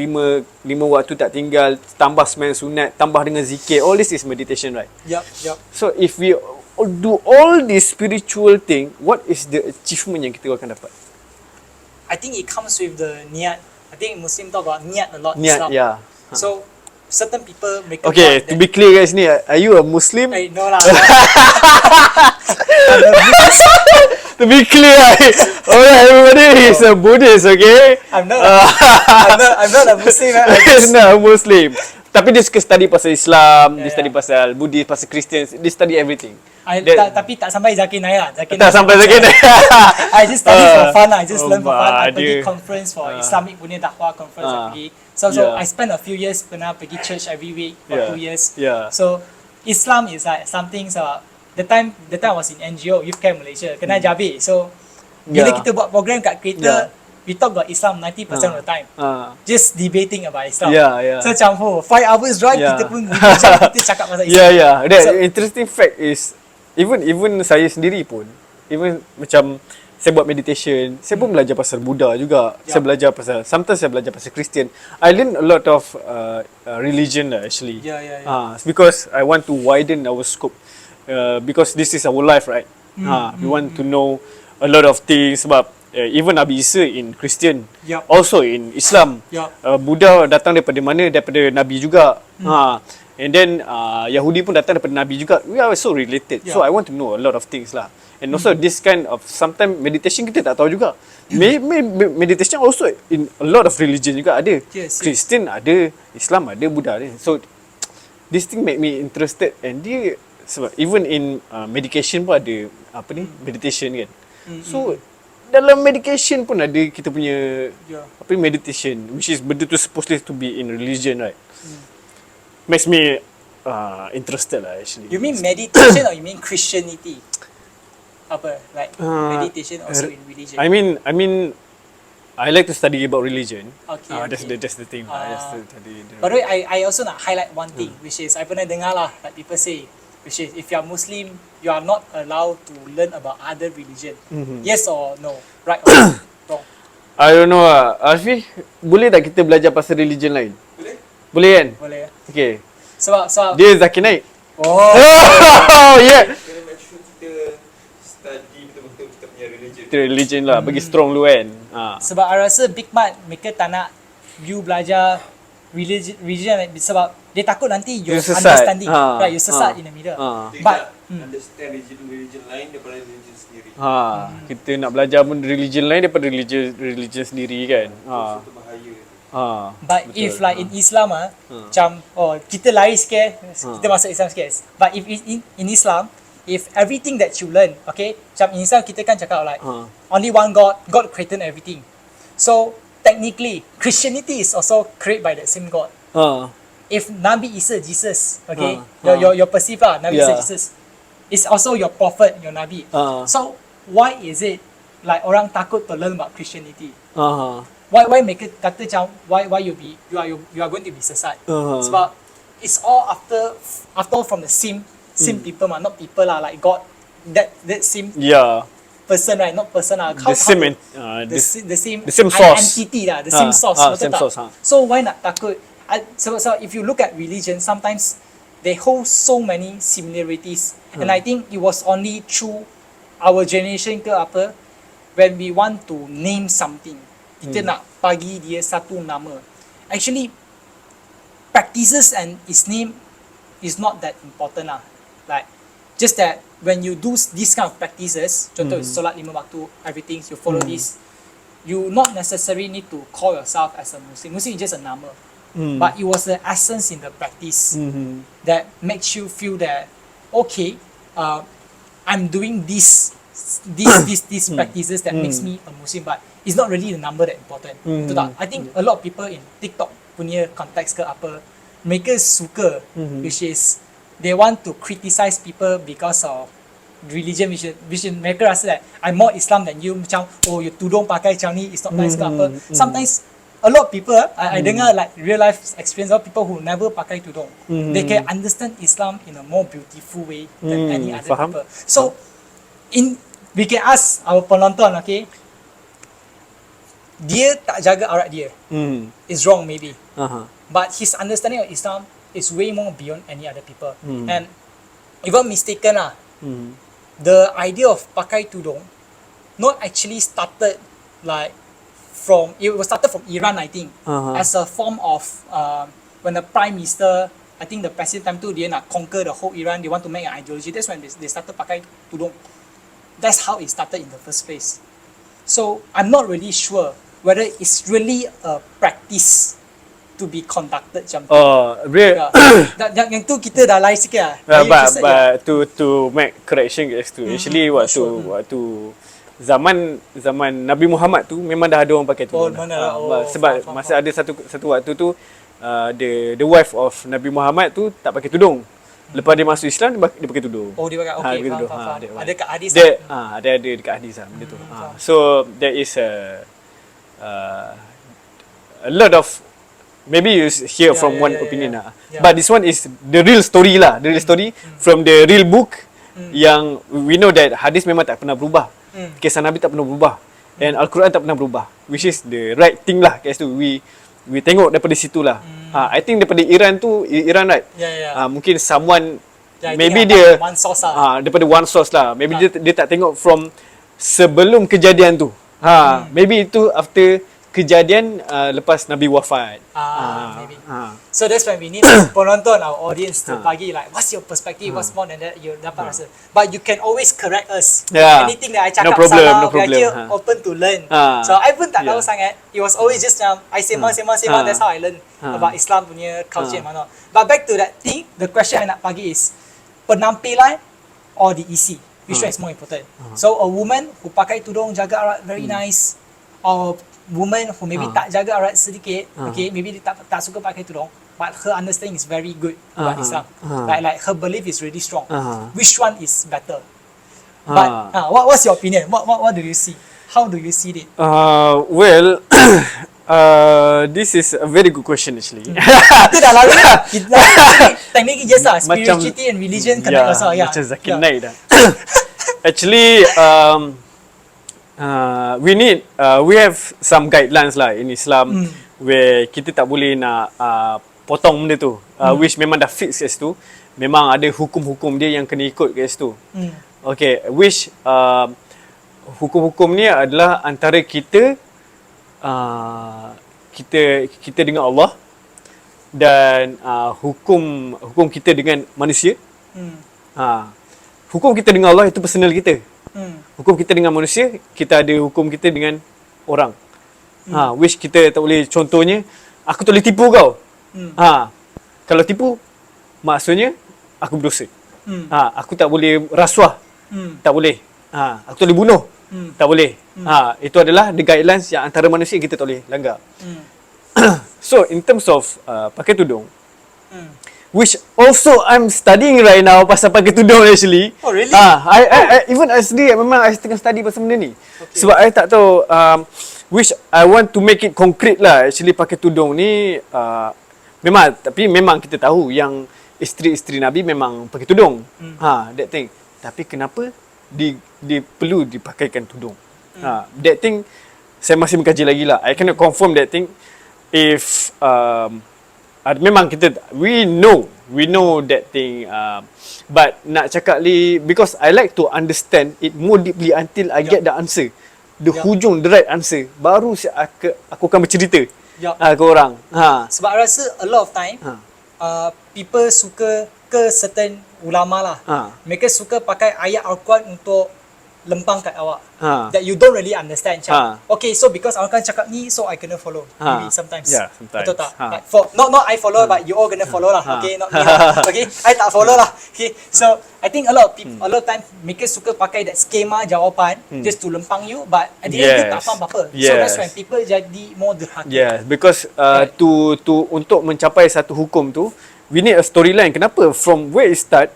waktu tak tinggal, tambah sembahyang sunat, tambah dengan zikir, all this is meditation, right? Yup. So if we do all this spiritual thing, what is the achievement yang kita akan dapat? I think it comes with the niat. I think Muslim talk about niat a lot. Niat, Islam. yeah. So certain people make a Okay, point to be clear guys ni, are you a Muslim? no lah. To be clear, alright, everybody is a Buddhist, okay? I'm not a Muslim. He's not a Muslim. Tapi dia suka study pasal Islam, dia Yeah, study pasal Buddhist, pasal Christian, dia study everything. Tapi tak sampai Zakir Naik lah. Tak sampai second. I just study for fun lah. I just learn for fun. I dia. pergi conference for Islamic punya dakwah conference. I pergi. So Yeah. I spent a few years pernah pergi church every week for Yeah. 2 years. Yeah. So Islam is like something the time I was in NGO Youth Camp Malaysia kena Jabi. So bila Yeah. kita buat program kat kereta, we talk about Islam 90% of the time. Just debating about Islam. Yeah. So macam 5 hours drive Yeah. kita pun kita cakap pasal Islam. Yeah. That So- interesting fact is, even saya sendiri pun, even macam saya buat meditation, saya pun belajar pasal Buddha juga. Yeah. Saya belajar pasal, sometimes saya belajar pasal Christian. I learn a lot of religion lah actually. Yeah. It's because I want to widen our scope. Because this is our life, right? We want to know a lot of things sebab even Nabi Isa in Christian, Yup. also in Islam. Yup. Buddha datang daripada mana? Daripada Nabi juga. And then Yahudi pun datang daripada Nabi juga. We are so related. So Yeah. I want to know a lot of things lah. And also this kind of, sometimes meditation kita tak tahu juga. Meditation also in a lot of religion juga ada. Yes. Christian ada, Islam ada, Buddha ada. So this thing make me interested, and dia sebab even in medication pun ada meditation kan. So dalam medication pun ada kita punya meditation, which is benda tu supposed to be in religion, right? Makes me interested lah actually. You mean meditation or you mean Christianity? Apa? Like meditation also in religion? I mean I like to study about religion. Okay. That's the thing. Just to study By the way, I also nak highlight one thing, which is I pernah dengar lah, like people say, which is if you are Muslim, you are not allowed to learn about other religion. Yes or no? Right or wrong? I don't know lah. Alfi, boleh tak kita belajar pasal religion lain? Boleh kan? Boleh ya? Okay. Sebab Dia Zakir Naik. oh Oh yeah. Kena make sure kita study betul-betul kita punya religion. Religion lah, bagi strong dulu kan. sebab I rasa Big Mat mereka tak nak you belajar religion sebab dia takut nanti your You sesat. understanding right, you sesat in the middle. Dia But nak understand religion lain daripada religion sendiri. Kita nak belajar pun religion lain daripada religion sendiri kan. Itu bahaya. But Betul. if like in Islam macam kita lari sikit, kita masuk Islam sikit. But if in Islam, if everything that you learn, okay, macam in Islam kita kan cakap like only one God created everything. So technically Christianity is also created by the same God. If Nabi Isa Jesus, okay, your perceive lah, Nabi Isa Jesus is also your prophet, your Nabi. So why is it like orang takut to learn about Christianity? Why mereka kata macam why you are going to be sesat? Sebab it's all after all from the same people mah, not people lah, like God, that same Yeah. person, right? Not person lah. The same the same source. entity lah, the same source. betul same tak? source, So why nak takut? So if you look at religion, sometimes they hold so many similarities, and I think it was only through our generation ke apa, when we want to name something, kita nak bagi dia satu nama. Actually, practices and its name is not that important lah. Like Just that when you do these kind of practices, contoh solat 5 waktu, everything you follow this, you not necessarily need to call yourself as a Muslim. Muslim is just a nama, but it was the essence in the practice that makes you feel that okay, I'm doing these practices that makes me a Muslim, but it's not really the number that important. Betul tak? I think a lot of people in TikTok punya konteks ke apa, mereka suka, which is they want to criticize people because of religion, which mereka rasa that I'm more Islam than you, macam oh you tudung pakai macam ni, it's not nice ke apa. Sometimes a lot of people, I dengar like real life experience of people who never pakai tudung, they can understand Islam in a more beautiful way than any other faham. people. So we can ask our penonton, okay, dia tak jaga aurat dia, is wrong maybe, but his understanding of Islam is way more beyond any other people. And even mistaken lah, the idea of pakai tudung not actually started like it was started from Iran, I think, as a form of when the prime minister, I think the president time tu dia nak conquer the whole Iran, they want to make an ideology, that's when they started pakai tudung. That's how it started in the first place. So I'm not really sure whether it's really a practice to be conducted macam tu. Real. Yang tu kita dah lain sikit lah. But to make correction guys tu, actually waktu zaman Nabi Muhammad tu memang dah ada orang pakai tudung. Sebab faham. masa ada satu waktu tu the wife of Nabi Muhammad tu tak pakai tudung. Lepas dia masuk Islam dia pakai tudung. Oh dia pakai, okay, dia pakai tudung. faham. Ada kat hadis ada dekat hadis lah benda tu. So there is a lot of, maybe you hear from one opinion lah. But this one is the real story lah. The real story from the real book yang we know that hadis memang tak pernah berubah. Kisah Nabi tak pernah berubah. And Al-Quran tak pernah berubah. Which is the right thing lah. Kat situ. We tengok daripada situ lah. I think daripada Iran tu, Iran right? Mungkin someone, maybe dia one source lah. daripada one source lah. Maybe dia tak tengok from sebelum kejadian tu. Maybe itu after kejadian lepas Nabi wafat. Maybe. So that's when we need penonton, our audience to bagi like, what's your perspective, what's more than that you dapat rasa. But you can always correct us. Anything that I cakap salah, we are here open to learn. So I pun tak tahu sangat. It was always just I sembang. That's how I learn about Islam punya culture and whatnot. But back to that thing, the question I nak bagi is penampilan or the isi, which one is more important? So a woman who pakai tudung, jaga aurat very nice, or woman who maybe tak jaga aurat sedikit, okay, maybe dia tak suka pakai tudung, but her understanding is very good about Islam. Like her belief is really strong. Which one is better? But what's your opinion? What do you see? How do you see it? Well, this is a very good question actually. Kita dah lalu teknik je lah, spirituality and religion kena rasa. Macam Zakir Naik dah. Actually, we have some guidelines lah in Islam where kita tak boleh nak potong benda tu, which memang dah fix kat situ. Memang ada hukum-hukum dia yang kena ikut kat situ. Okay, which hukum-hukum ni adalah antara kita dengan Allah dan hukum kita dengan manusia. Hukum kita dengan Allah itu personal kita. Hukum kita dengan manusia, kita ada hukum kita dengan orang. Which kita tak boleh, contohnya aku tak boleh tipu kau. Kalau tipu maksudnya aku berdosa. Aku tak boleh rasuah. Tak boleh. Aku tak boleh bunuh. Tak boleh. Itu adalah the guidelines yang antara manusia kita tak boleh langgar. So in terms of pakai tudung, which also I'm studying right now pasal pakai tudung actually. Oh really? I even sendiri memang I tengah study pasal benda ni. Sebab I tak tahu, which I want to make it concrete lah. Actually pakai tudung ni memang kita tahu yang isteri-isteri Nabi memang pakai tudung. That thing. Tapi kenapa dia perlu dipakaikan tudung? That thing saya masih mengkaji lagi lah. I cannot confirm that thing. If memang we know that thing, but nak cakap because I like to understand it more deeply until I get the answer, the hujung, the right answer, baru aku akan bercerita ke orang. Sebab I rasa a lot of time people suka ke certain ulama lah. Mereka suka pakai ayat Al-Quran untuk lempang kat awak. That you don't really understand. Okay, so because Al-Quran cakap ni, so I kena follow. Maybe sometimes. Yeah, sometimes. Betul tak? But for, not I follow, but you all gonna follow lah. Okay, not me lah. Okay, I tak follow lah. Okay, so I think a lot of people, a lot of time mereka suka pakai that schema jawapan just to lempang you, but at the end dia tak faham apa-apa. So that's when people jadi more derhaka. Yes, because to untuk mencapai satu hukum tu, we need a storyline. Kenapa? From where it start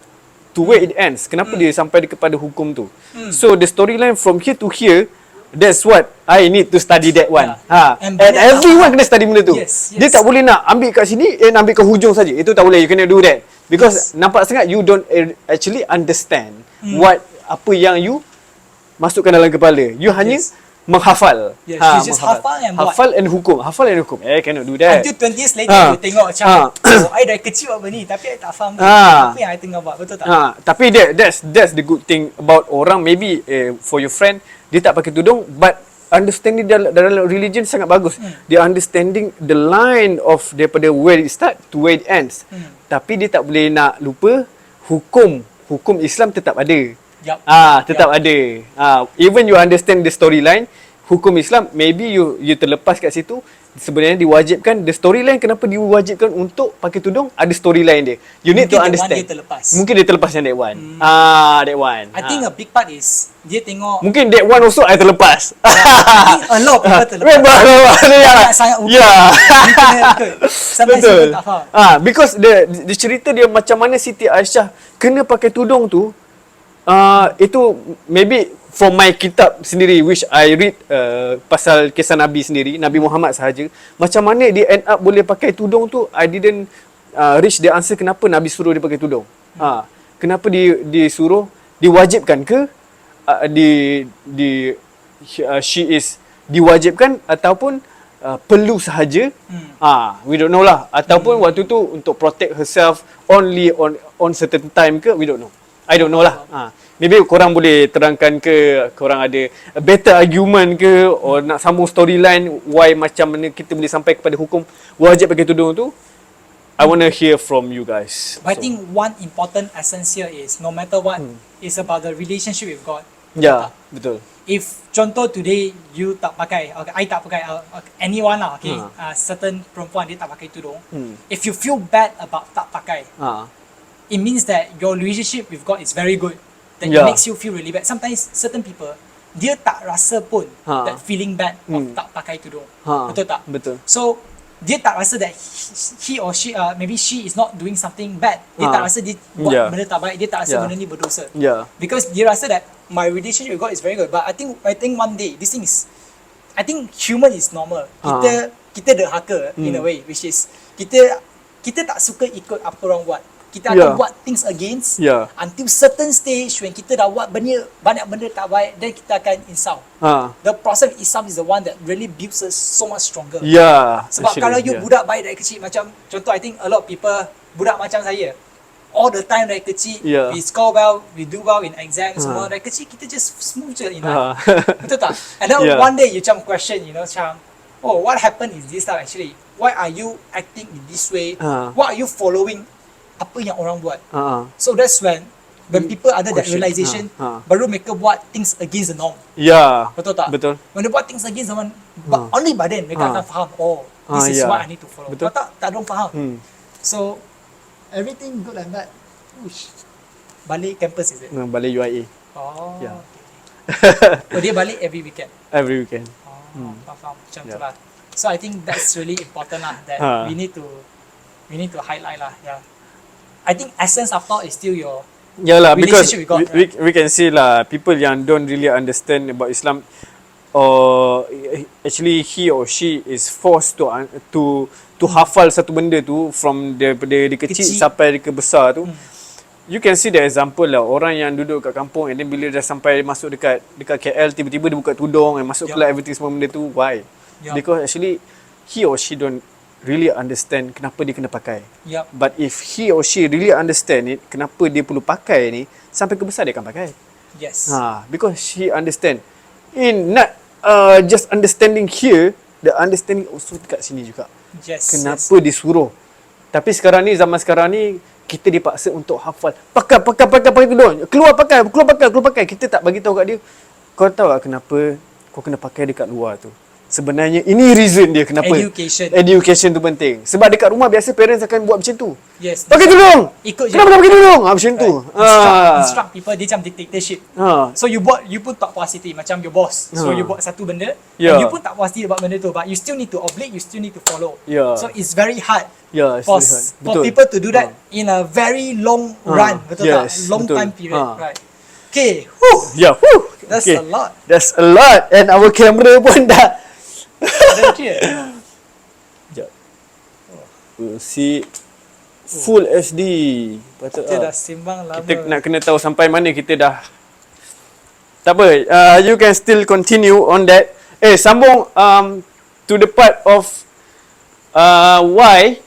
to where it ends. Kenapa dia sampai kepada hukum tu? So the storyline from here to here, that's what I need to study that one. And everyone kena study benda tu. Dia tak boleh nak ambil kat sini and ambil ke hujung saja. Itu tak boleh. You kena do that. Because nampak sangat you don't actually understand what apa yang you masukkan dalam kepala. You hanya menghafal. You just hafal and buat. Hafal and hukum. Hafal and hukum. Cannot do that. Until 20 years later, you tengok macam, oh, I dari kecil buat benda ni, tapi I tak faham apa yang I tengah buat. Betul tak? Tapi that's the good thing about orang. Maybe for your friend, dia tak pakai tudung, but understanding dalam religion sangat bagus. Dia understanding the line of daripada where it start to where it ends. Tapi dia tak boleh nak lupa hukum Islam tetap ada. Tetap ada. Even you understand the storyline, hukum Islam, maybe you terlepas kat situ. Sebenarnya diwajibkan, the storyline kenapa diwajibkan untuk pakai tudung, ada storyline dia. You need to understand. Dia terlepas. Mungkin dia terlepas yang that one. That one. I think a big part is dia tengok. Mungkin that one also I terlepas. I think a lot of people terlepas. Sangat Sometimes people tak faham. Because the cerita dia macam mana Siti Aisyah kena pakai tudung tu, itu maybe from my kitab sendiri which I read pasal kisah Nabi sendiri, Nabi Muhammad sahaja, macam mana dia end up boleh pakai tudung tu, I didn't reach the answer kenapa Nabi suruh dia pakai tudung. Kenapa disuruh, diwajibkan ke she is diwajibkan ataupun perlu sahaja. We don't know lah, ataupun waktu tu untuk protect herself only on certain time ke, we don't know. I don't know lah. Maybe korang boleh terangkan ke, korang ada a better argument ke, or nak sambung storyline why macam mana kita boleh sampai kepada hukum wajib pakai tudung tu. I want to hear from you guys. But I think one important essence here is no matter what, it's about the relationship with God. Ya, betul. If contoh today you tak pakai, okay, I tak pakai, anyone lah, okay, certain perempuan dia tak pakai tudung. If you feel bad about tak pakai, it means that your relationship with God is very good. That it makes you feel really bad. Sometimes certain people, dia tak rasa pun that feeling bad of tak pakai tudung. Betul tak? Betul. So, dia tak rasa that he or she, maybe she is not doing something bad. Dia tak rasa dia buat benda tak baik. Dia tak rasa benda ni berdosa. Because dia rasa that my relationship with God is very good. But I think one day, this thing is, I think human is normal. Kita derhaka in a way, which is, kita tak suka ikut apa orang buat. Kita akan buat things against until certain stage when kita dah buat banyak benda tak baik, then kita akan insult. The process of Islam is the one that really builds us so much stronger. Sebab kalau you budak baik dari kecil, macam contoh, I think a lot of people, budak macam saya, all the time dari kecil, we score well, we do well in exams, semua dari kecil kita just smooth je in life. Betul tak? And then one day you macam question, macam, oh, what happened in this time actually? Why are you acting in this way? What are you following? Apa yang orang buat. So that's when people ada that realization, baru mereka buat things against the norm. Betul tak? Betul. When they buat things against the norm, only by then mereka akan faham, oh, this is what I need to follow. Betul. Tak ada orang faham. So everything good and bad. Balik campus is it? Balik UIA. Oh. Okay. So dia balik every weekend. Every weekend. Faham. Macam tu lah. So I think that's really important lah, that we need to highlight lah. I think essence of thought is still your because relationship with God, we can see lah, people yang don't really understand about Islam, or actually he or she is forced to hafal satu benda tu from daripada dia kecil sampai dia ke besar tu. You can see the example lah, orang yang duduk kat kampung and then bila dah sampai masuk dekat KL, tiba-tiba dia buka tudung and masuk kelab, everything semua benda tu. Why? Because actually he or she don't really understand kenapa dia kena pakai. But if he or she really understand it, kenapa dia perlu pakai ni, sampai ke besar dia akan pakai. Because she understand. In not just understanding here, the understanding also dekat sini juga. Kenapa disuruh Tapi sekarang ni, zaman sekarang ni, kita dipaksa untuk hafal. Pakai dulu. Keluar pakai. Kita tak bagi tahu kat dia. Kau tahu tak kenapa kau kena pakai dekat luar tu? Sebenarnya ini reason dia kenapa education tu penting. Sebab dekat rumah biasa parents akan buat macam tu. Yes. Pakai tudung. Ikut je. Kenapa tak pakai tudung? Macam tu. Instruct people, dia macam dictatorship. So you pun tak puas hati macam your boss. So you buat satu benda, Yeah. and you pun tak puas hati about benda tu, but you still need to obey, you still need to follow. Yeah. So it's very hard Ya, for betul. people to do that in a very long run, betul yes, tak? Long betul. time period, right? Okay, whew, Ya, that's a lot. That's a lot. And our camera pun dah. Ada clear? Sekejap. We'll see. Full SD. Patut Kita dah sembang lama. Kita nak kena tahu sampai mana kita dah. Tak apa. You can still continue on that. Sambung to the part of why.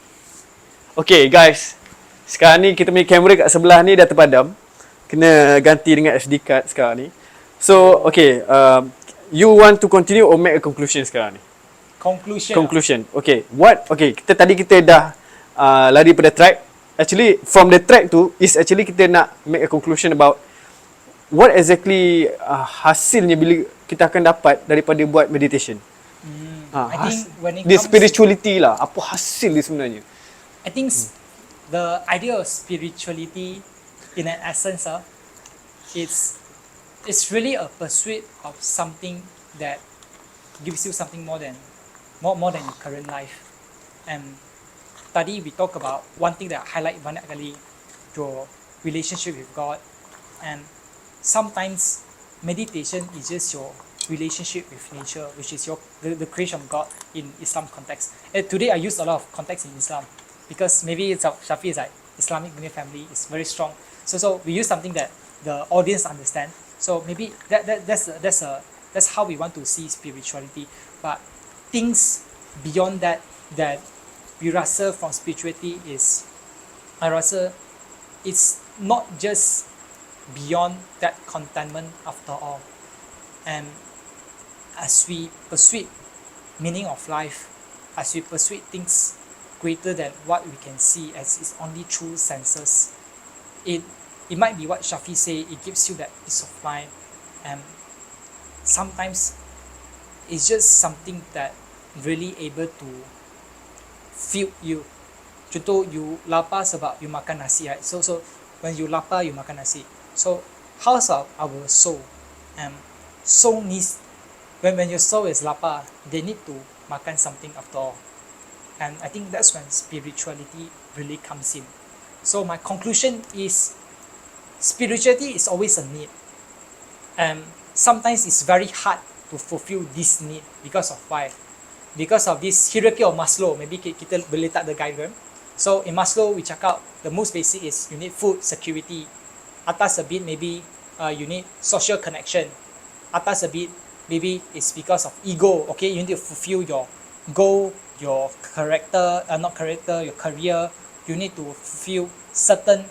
Okay guys. Sekarang ni kita punya kamera kat sebelah ni dah terpadam. Kena ganti dengan SD card sekarang ni. So, okay. You want to continue or make a conclusion sekarang ni? Conclusion. Okay. Tadi kita dah lari pada track. Actually, from the track tu is actually kita nak make a conclusion about what exactly hasilnya bila kita akan dapat daripada buat meditation. I think when it the comes spirituality lah. Apa hasil dia sebenarnya? I think the idea of spirituality in an essence it's really a pursuit of something that gives you something more than your current life. And tadi we talk about one thing that I highlight banyak kali, your relationship with God. And sometimes meditation is just your relationship with nature, which is the creation of God in Islam context. Today I use a lot of context in Islam because maybe Shafi is like Islamic family is very strong. So we use something that the audience understand. So maybe that's how we want to see spirituality. But things beyond that we rasa from spirituality is, I rasa it's not just beyond that contentment after all. And as we pursue meaning of life, as we pursue things greater than what we can see as its only true senses, it might be what Shafi say, it gives you that peace of mind. And sometimes it's just something that really able to fill you. Contoh, you lapar sebab you makan nasi, right? So when you lapar, you makan nasi. So how's our soul? Soul needs, when your soul is lapar, they need to makan something after all. And I think that's when spirituality really comes in. So my conclusion is spirituality is always a need. And sometimes it's very hard to fulfill this need because of why? Because of this hierarchy of Maslow. Maybe kita boleh letak the diagram. So in Maslow, we check out the most basic is you need food, security. Atas a bit, maybe you need social connection. Atas a bit, maybe it's because of ego. Okay, you need to fulfill your goal, your your career. You need to fulfill certain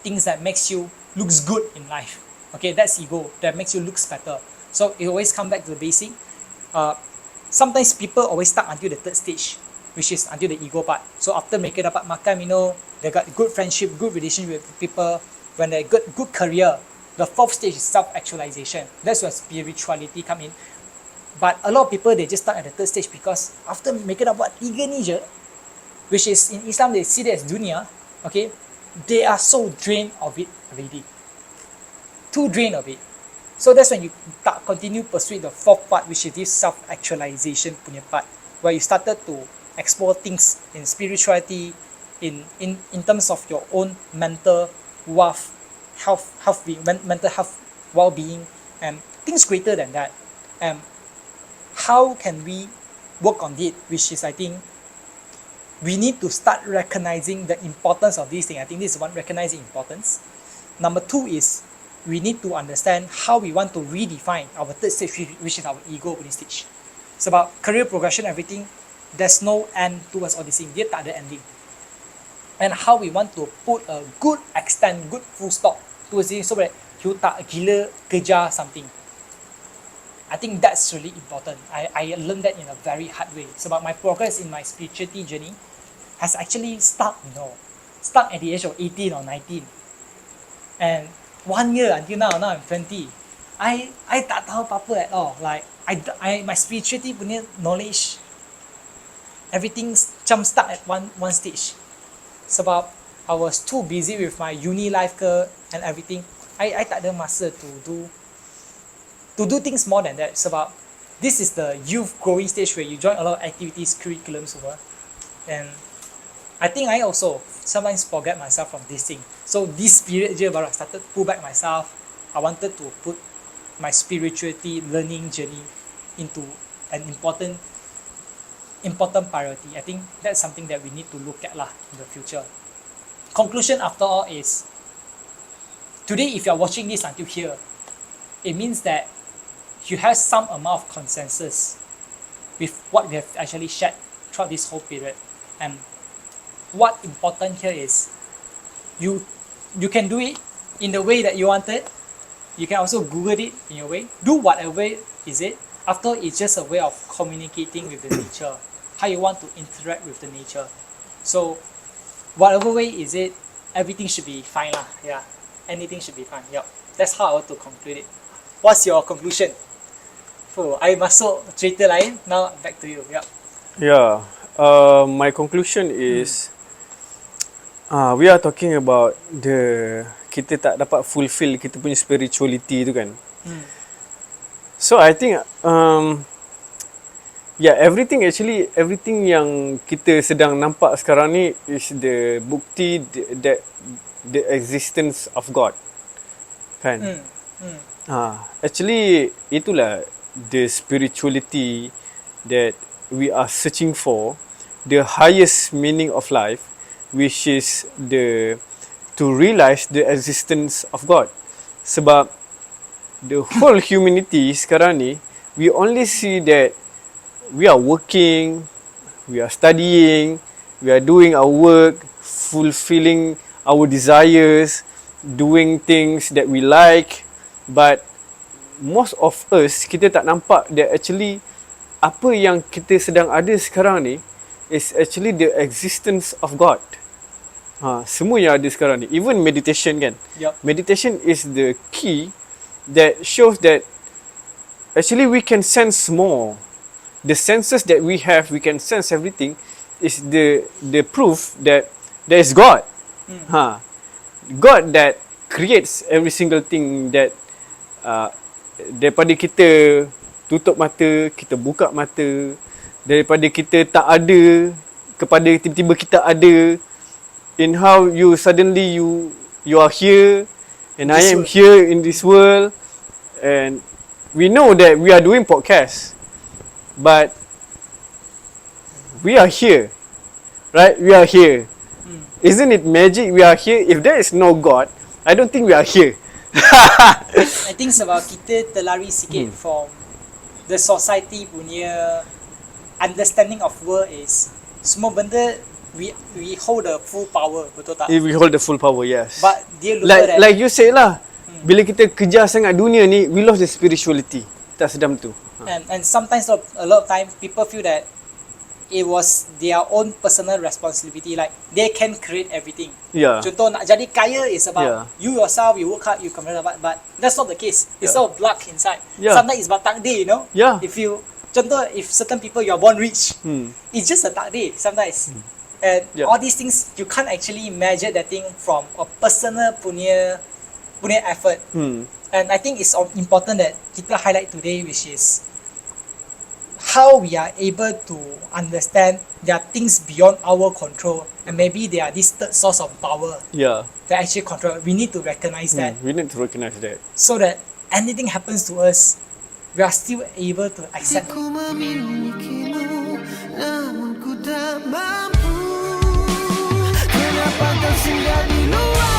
things that makes you looks good in life. Okay, that's ego. That makes you looks better. So it always come back to the basic. Sometimes people always stuck until the third stage, which is until the ego part. So after mereka dapat makan, they got good friendship, good relationship with people. When they got good career, the fourth stage is self-actualization. That's where spirituality come in. But a lot of people, they just stuck at the third stage because after mereka dapat tiga ni je, which is in Islam they see that as dunia, okay, they are so drained of it already. Too drained of it. So that's when you continue pursue the fourth part, which is this self-actualization punya part, where you started to explore things in spirituality, in terms of your own mental wealth, mental health, well-being, and things greater than that. And how can we work on it? Which is, I think, we need to start recognizing the importance of these things. I think this is one, recognizing importance. Number two is we need to understand how we want to redefine our third stage, which is our ego stage. It's about career progression, everything. There's no end towards all these things. Dia tak ada ending. And how we want to put a good extent, good full stop towards this, so that you tak gila kejar something. I think that's really important. I learned that in a very hard way. It's about my progress in my spirituality journey. has actually stuck, stuck at the age of 18 or 19. And 1 year until now I'm 20. I tak tahu apa-apa at all. Like my spirituality punya knowledge, everything's jump stuck at one stage. Sebab I was too busy with my uni life and everything. I tak ada masa to do things more than that. Sebab this is the youth growing stage where you join a lot of activities, curriculums semua. And I think I also sometimes forget myself from this thing. So this period je baru I started pull back myself. I wanted to put my spirituality learning journey into an important priority. I think that's something that we need to look at in the future. Conclusion after all is, today if you're watching this until here, it means that you have some amount of consensus with what we have actually shared throughout this whole period. And what important here is you can do it in the way that you wanted. You can also Google it in your way. Do whatever is it. After all, it's just a way of communicating with the nature. How you want to interact with the nature. So whatever way is it, everything should be fine lah. Yeah. Anything should be fine. Yep. That's how I want to conclude it. What's your conclusion? I masuk cerita lain. Now back to you. Yep. Yeah. My conclusion is we are talking about kita tak dapat fulfill kita punya spirituality tu kan. So I think everything yang kita sedang nampak sekarang ni is the bukti that the existence of God. Kan? Actually itulah the spirituality that we are searching for, the highest meaning of life, which is to realize the existence of God. Sebab the whole humanity sekarang ni, we only see that we are working, we are studying, we are doing our work, fulfilling our desires, doing things that we like, but most of us, kita tak nampak that actually apa yang kita sedang ada sekarang ni is actually the existence of God. Semua yang ada sekarang ni, even meditation kan. Yep. Meditation is the key that shows that actually we can sense more. The senses that we have, we can sense everything, is the proof that there is God. God that creates every single thing that daripada kita tutup mata, kita buka mata, daripada kita tak ada kepada tiba-tiba kita ada, in how you suddenly you are here and I am here in this world, and we know that we are doing podcast, but we are here, right? We are here. Isn't it magic? We are here. If there is no God, I don't think we are here. I think sebab kita terlari sikit from the society punya understanding of world is semua benda we hold the full power, betul tak? We hold the full power, yes. But dia lupa like you say lah, bila kita kejar sangat dunia ni, we lost the spirituality. Tak sedam tu. And sometimes a lot of time people feel that it was their own personal responsibility, like they can create everything. Yeah. Contoh nak jadi kaya is about you yourself, you work hard, you come but that's not the case. It's all luck inside. Sometimes it's about takdir, Yeah. If certain people you are born rich, it's just a takdir sometimes. And all these things you can't actually measure that thing from a personal punya effort. And I think it's important that kita highlight today, which is how we are able to understand there are things beyond our control, and maybe there are this third source of power that actually control. We need to recognize that. We need to recognize that. So that anything happens to us, we are still able to accept it. Ku memilikimu, namun ku tak mampu. Kenapa kau singgah di luar?